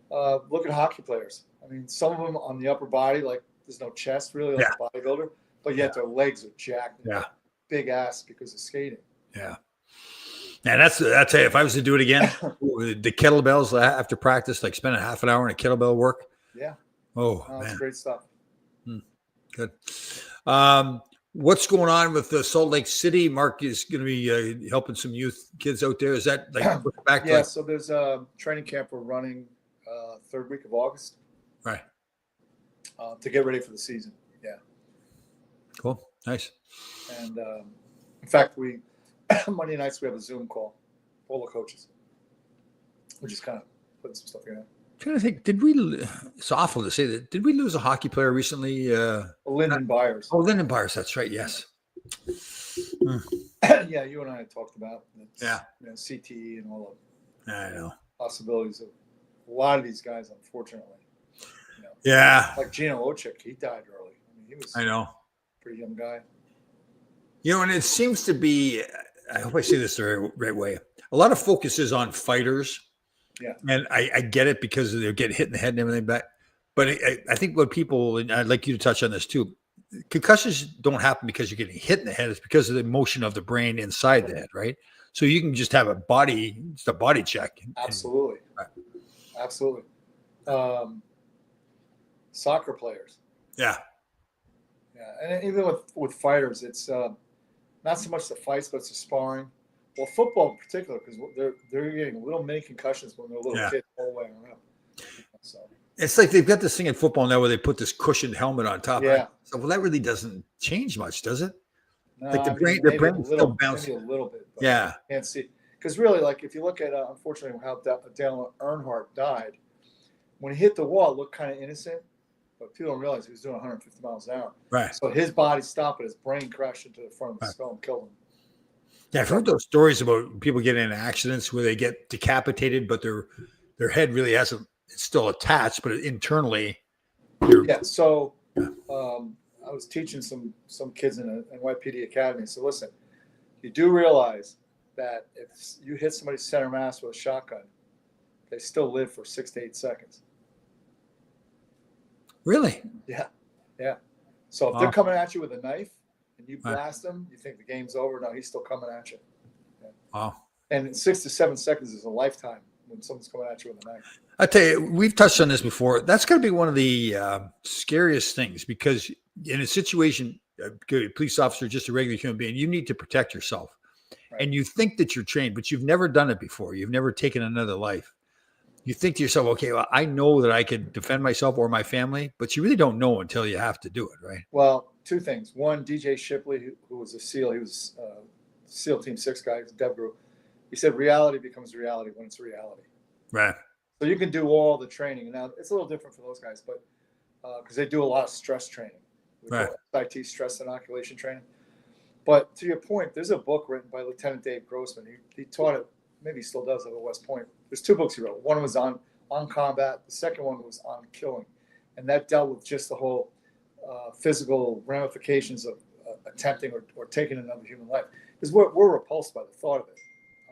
look at hockey players. I mean, some of them on the upper body, like there's no chest really, like a bodybuilder, but yet their legs are jacked. Yeah. Big ass because of skating. Yeah. And that's it. If I was to do it again, the kettlebells after practice, like spending half an hour in a kettlebell work. Yeah. Oh, that's man. great stuff. Good. What's going on with the Salt Lake City? Mark is going to be helping some youth kids out there. Is that like back to so there's a training camp we're running third week of August. Right. To get ready for the season. Yeah. Cool. Nice. And in fact, we Monday nights we have a Zoom call, all the coaches. We're just kind of putting some stuff together. I'm trying to think, it's awful to say that. Did we lose a hockey player recently? Lyndon Byers. Oh, Lyndon Byers. That's right. Yes. Yeah, you and I had talked about CTE and all the I know possibilities of a lot of these guys, unfortunately. Like Gino Ochik, he died early. I mean, he was a pretty young guy. And it seems to be, I hope I say this the right way, a lot of focus is on fighters. Yeah. And I get it because they're getting hit in the head and everything. But I think what people, and I'd like you to touch on this too, concussions don't happen because you're getting hit in the head. It's because of the motion of the brain inside the head, right? So you can just have a body check. Absolutely. Absolutely. Soccer players. Yeah. Yeah. And even with fighters, it's not so much the fights, but it's the sparring. Well, football in particular, because they're getting little mini concussions when they're little kids all the way around. So it's like they've got this thing in football now where they put this cushioned helmet on top. Yeah. Right? So that really doesn't change much, does it? No, like the brain still bounces. Maybe a little bit. But yeah. Can't see. Because really, like if you look at unfortunately how Dale Earnhardt died, when he hit the wall, it looked kind of innocent, but people don't realize he was doing 150 miles an hour. Right. So his body stopped, but his brain crashed into the front of the skull and killed him. Yeah, I've heard those stories about people getting in accidents where they get decapitated, but their head really hasn't. It's still attached, but internally. Yeah. So I was teaching some kids in NYPD Academy. So listen, you do realize that if you hit somebody's center mass with a shotgun, they still live for 6 to 8 seconds. Really? Yeah. Yeah. So if they're coming at you with a knife and you blast them, you think the game's over. No, he's still coming at you. Yeah. Wow. And 6 to 7 seconds is a lifetime when someone's coming at you with a knife. I tell you, we've touched on this before. That's got to be one of the scariest things because in a situation, a police officer, just a regular human being, you need to protect yourself. Right. And you think that you're trained, but you've never done it before. You've never taken another life. You think to yourself, okay, well, I know that I could defend myself or my family, but you really don't know until you have to do it, right? Well, two things. One, DJ Shipley, who was a SEAL, he was SEAL Team 6 guy, he's Dev Group. He said reality becomes reality when it's reality. Right. So you can do all the training. Now, it's a little different for those guys, but because they do a lot of stress training. Right. IT stress inoculation training. But to your point, there's a book written by Lieutenant Dave Grossman. He taught it, maybe he still does it at West Point. There's 2 books he wrote. One was on combat. The second one was on killing. And that dealt with just the whole physical ramifications of attempting or taking another human life. Because we're repulsed by the thought of it,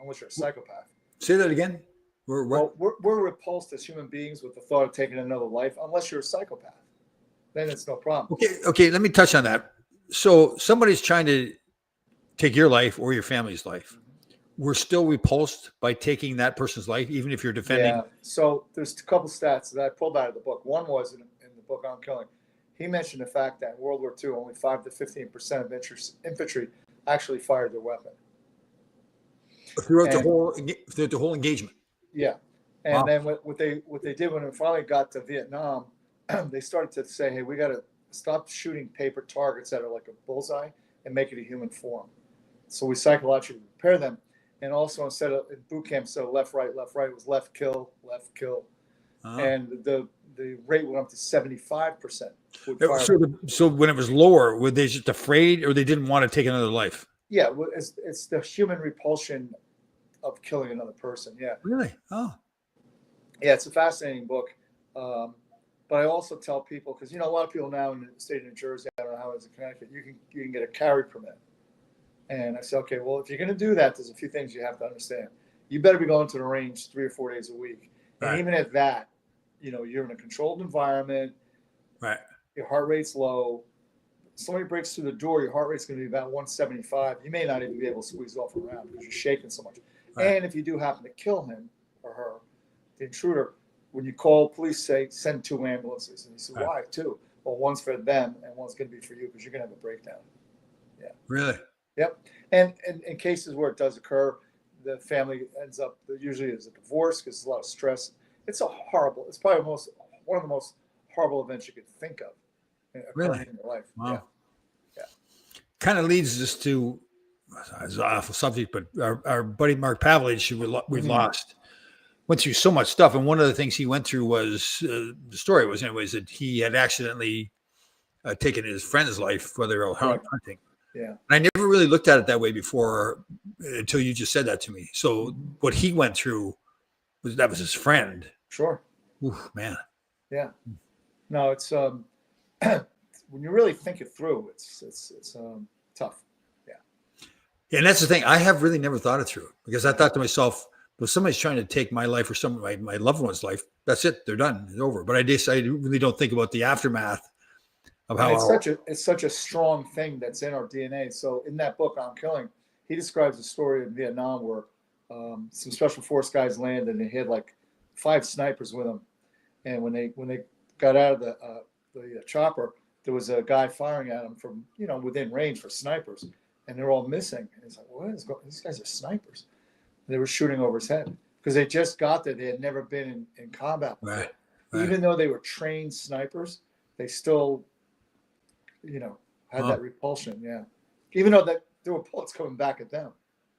unless you're a psychopath. Say that again. We're repulsed as human beings with the thought of taking another life, unless you're a psychopath. Then it's no problem. Okay, let me touch on that. So somebody's trying to take your life or your family's life. We're still repulsed by taking that person's life, even if you're defending. Yeah. So there's a couple stats that I pulled out of the book. One was in the book on killing. He mentioned the fact that in World War II, only 5 to 15% of infantry actually fired their weapon. Throughout the whole engagement. Yeah. And then what they did when it finally got to Vietnam, they started to say, hey, we got to stop shooting paper targets that are like a bullseye and make it a human form. So we psychologically prepare them. And also instead of in boot camp, so left, right, it was left, kill. And the rate went up to 75%. So when it was lower, were they just afraid or they didn't want to take another life? Yeah, it's the human repulsion of killing another person. Yeah. Really? Oh. Yeah, it's a fascinating book. But I also tell people, because a lot of people now in the state of New Jersey, I don't know how it is in Connecticut, you can get a carry permit. And I say, okay, well, if you're going to do that, there's a few things you have to understand. You better be going to the range 3 or 4 days a week. And even at that, you're in a controlled environment, Right. your heart rate's low. Somebody breaks through the door, your heart rate's going to be about 175. You may not even be able to squeeze off around because you're shaking so much. Right. And if you do happen to kill him or her, the intruder, when you call police, say send 2 ambulances. And you say, Right. why 2? Well, one's for them and one's going to be for you because you're going to have a breakdown. Really? Yep. And in cases where it does occur, the family ends up, there usually is a divorce because there's a lot of stress. It's probably one of the most horrible events you could think of occurring in your life. Wow. Yeah. Kind of leads us to, it's an awful subject, but our buddy Mark Pavlich, who we lost, went through so much stuff. And one of the things he went through was, the story was anyways, that he had accidentally taken his friend's life while they were hunting. Yeah. And I never really looked at it that way before until you just said that to me. So what he went through that was his friend. Sure. Oof, man. Yeah. No, it's when you really think it through, it's tough. Yeah, and that's the thing. I have really never thought it through because I thought to myself, if somebody's trying to take my life or my loved one's life, that's it. They're done. It's over. But I really don't think about the aftermath of how it's such a strong thing that's in our DNA. So in that book on killing, he describes the story in Vietnam where some special force guys landed and they had like 5 snipers with them, and when they got out of the chopper, there was a guy firing at them from within range for snipers, and they're all missing. And he's like, "What is going? These guys are snipers." And they were shooting over his head because they just got there. They had never been in combat before. Right. Even though they were trained snipers, they still had that repulsion. Yeah. Even though there were bullets coming back at them.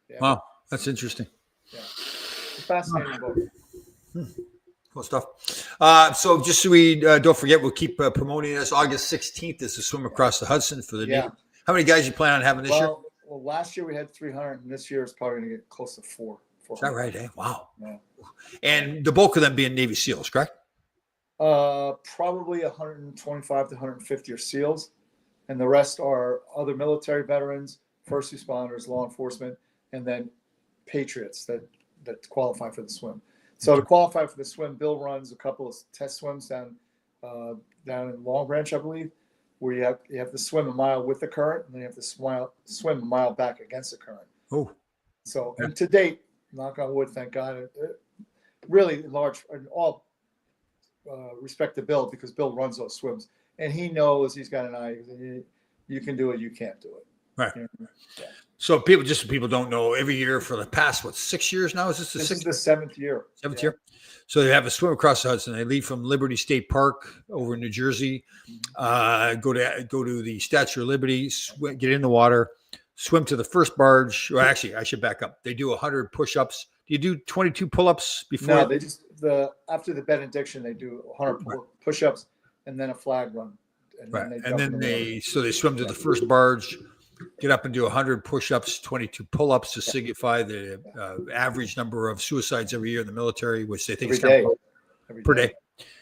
Yeah. Wow. That's interesting. Yeah. It's a fascinating book. Cool stuff. So just so we don't forget, we'll keep promoting this. August 16th is the swim across the Hudson for the Navy. How many guys you plan on having this year? Well, last year we had 300, and this year is probably going to get close to 400. Is that right? Eh? Wow. Yeah. And the bulk of them being Navy SEALs, correct? Probably 125 to 150 are SEALs, and the rest are other military veterans, first responders, law enforcement, and then patriots that qualify for the swim. So to qualify for the swim, Bill runs a couple of test swims down in Long Branch, I believe, where you have to swim a mile with the current, and then you have to swim a mile back against the current. Oh. So, and to date, knock on wood, thank God, really large, all respect to Bill, because Bill runs those swims, and he knows, he's got an eye. You can do it, you can't do it. Right. Yeah. So people don't know, every year for the past 6 years now, is this the This sixth? is the 7th year. Seventh year. So they have a swim across the Hudson. They leave from Liberty State Park over in New Jersey, go to the Statue of Liberty, get in the water, swim to the first barge. Or actually, I should back up. They do 100 push-ups. Do you do 22 pull-ups before? No, they just after the benediction they do 100 push-ups and then a flag run. And then they swim to the first barge, get up and do 100 push-ups, 22 pull-ups to signify the average number of suicides every year in the military, which they think is per day.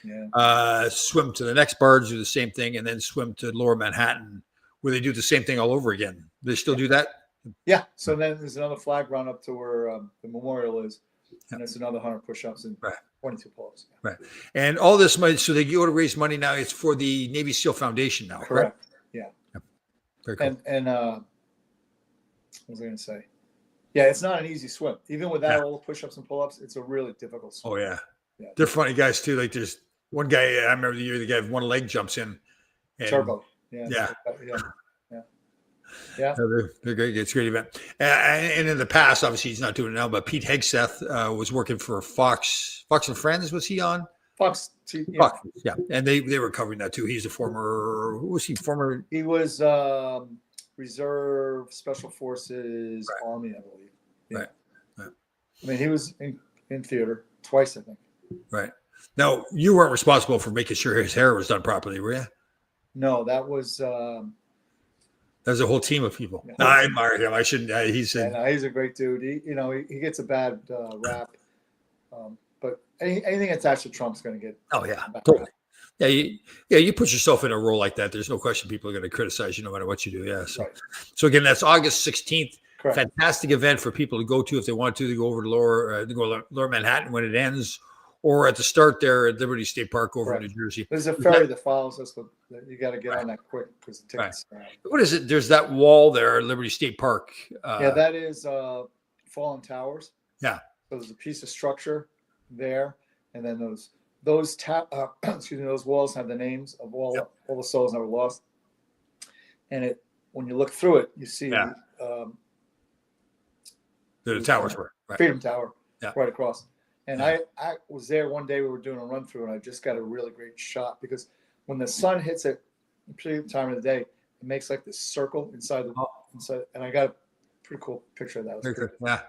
Yeah. Swim to the next barge, do the same thing, and then swim to Lower Manhattan, where they do the same thing all over again. They still do that? Yeah. So then there's another flag run up to where the memorial is, and it's another 100 push-ups and 22 pull-ups. Right. And all this money, so they go to raise money now. It's for the Navy SEAL Foundation now, correct? Yeah. Very cool. And what was I going to say? Yeah, it's not an easy swim. Even without all the push-ups and pull-ups, it's a really difficult swim. Oh, yeah. They're funny guys, too. Like, there's one guy, I remember the year the guy with one leg jumps in. And, Turbo. Yeah. Yeah. They're great. It's a great event. And in the past, obviously, he's not doing it now, but Pete Hegseth was working for Fox and Friends. Was he on? Fox. Fox, yeah. And they were covering that, too. He's a former, who was he? He was Reserve Special Forces Army, I believe. Yeah. Right. I mean, he was in theater twice, I think. Right. Now, you weren't responsible for making sure his hair was done properly, were you? No, that was there's a whole team of people. Yeah. No, I admire him. I shouldn't. He's a great dude. He gets a bad rap, but anything attached to Trump's going to get. Oh yeah, totally. Yeah, you put yourself in a role like that. There's no question people are going to criticize you no matter what you do. Yeah. So again, that's August 16th. Correct. Fantastic event for people to go to if they want to. They go over to Lower Manhattan when it ends, or at the start there at Liberty State Park over in Correct. New Jersey. There's a ferry that follows us, but you got to get on that quick because the tickets. What is it? There's that wall there at Liberty State Park. Yeah, that is Fallen Towers. Yeah. So there's a piece of structure there, and then those those walls have the names of all the souls that were lost. And when you look through it, you see the towers were Freedom Tower right across. And Yeah. I was there one day. We were doing a run through, and I just got a really great shot because when the sun hits it, particular time of the day, it makes like this circle inside, and I got a pretty cool picture of that. Yeah.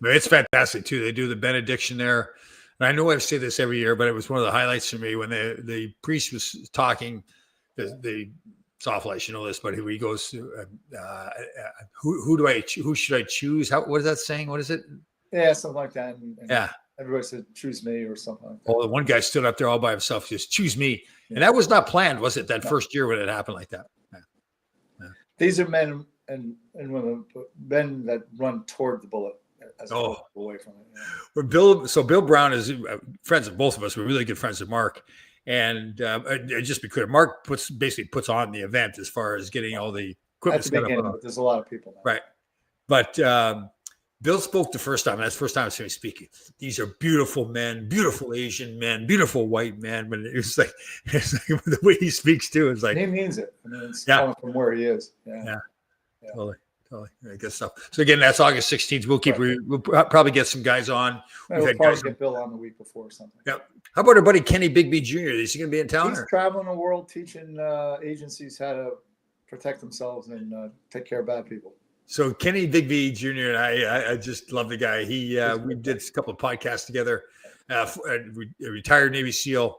But it's fantastic too. They do the benediction there. And I know I say this every year, but it was one of the highlights for me when the priest was talking. It's awful I should know this, but he goes, who should I choose? What is that saying? What is it? Yeah, something like that. And yeah. Everybody said, choose me or something like that. Oh, the one guy stood up there all by himself, just choose me. Yeah. And that was not planned, was it? That first year when it happened like that. Yeah. These are men and women, men that run toward the bullet as away from it. Yeah. Bill Brown is friends of both of us. We're really good friends with Mark. And just because Mark basically puts on the event as far as getting all the equipment set up. But there's a lot of people now. Right. But Bill spoke the first time. That's the first time I was hearing speaking. These are beautiful men, beautiful Asian men, beautiful white men. But it's like the way he speaks too. It's like he means it. I mean, it's coming from where he is. Yeah. Totally. Good stuff. So again, that's August 16th. We'll probably get some guys on. We'll probably get Bill on the week before or something. Yep. How about our buddy Kenny Bigby Jr.? Is he going to be in town? He's traveling the world teaching agencies how to protect themselves and take care of bad people. So Kenny Bigby Jr. and I just love the guy. We did a couple of podcasts together. Retired Navy SEAL.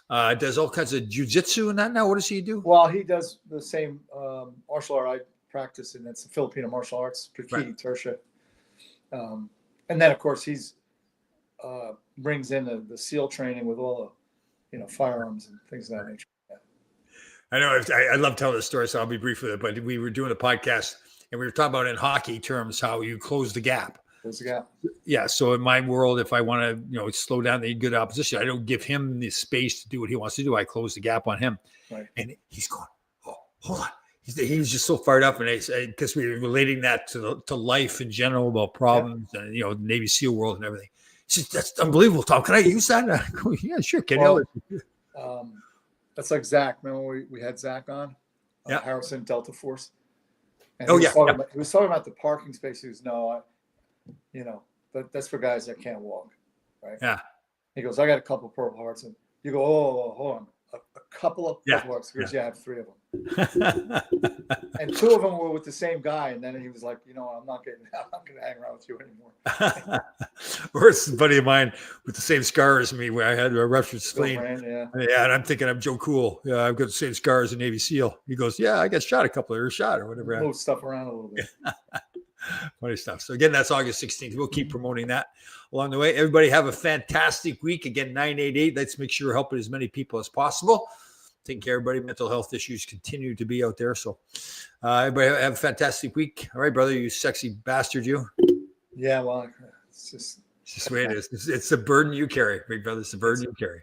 Does all kinds of jiu-jitsu and that now. What does he do? Well, he does the same martial art I practice, and it's the Filipino martial arts, Prakiti Tersha. And then, of course, he's brings in the SEAL training with all the, firearms and things of that nature. Yeah. I know. I love telling this story, so I'll be brief with it. But we were doing a podcast, and we were talking about in hockey terms how you close the gap. Close the gap. Yeah. So in my world, if I want to, slow down the good opposition, I don't give him the space to do what he wants to do. I close the gap on him. Right. And he's going, oh, hold on. He's just so fired up, and because we were relating that to life in general about problems and Navy SEAL world and everything. He says, that's unbelievable, Tom. Can I use that? I go, yeah, sure. That's like Zach. Remember we had Zach on? Harrison, Delta Force. And he was talking about the parking space. He goes, no, that's for guys that can't walk, right? Yeah. He goes, I got a couple of Purple Hearts, and you go, oh, hold on, a couple of Purple Hearts. He goes, I have 3 of them. And 2 of them were with the same guy, and then he was like, I'm not going to hang around with you anymore. Or it's a buddy of mine with the same scar as me, where I had a ruptured spleen. Yeah, and I'm thinking I'm Joe Cool. Yeah, I've got the same scar as a Navy SEAL. He goes, yeah, I got shot a couple of shot or whatever. Move stuff around a little bit. Funny stuff. So again, that's August 16th. We'll keep promoting that along the way. Everybody have a fantastic week. Again, 988. Let's make sure we're helping as many people as possible. Taking care of everybody. Mental health issues continue to be out there. So everybody have a fantastic week. All right, brother, you sexy bastard, you. Yeah, well, it's just the way it is. It's the burden you carry, big brother. It's the burden you carry.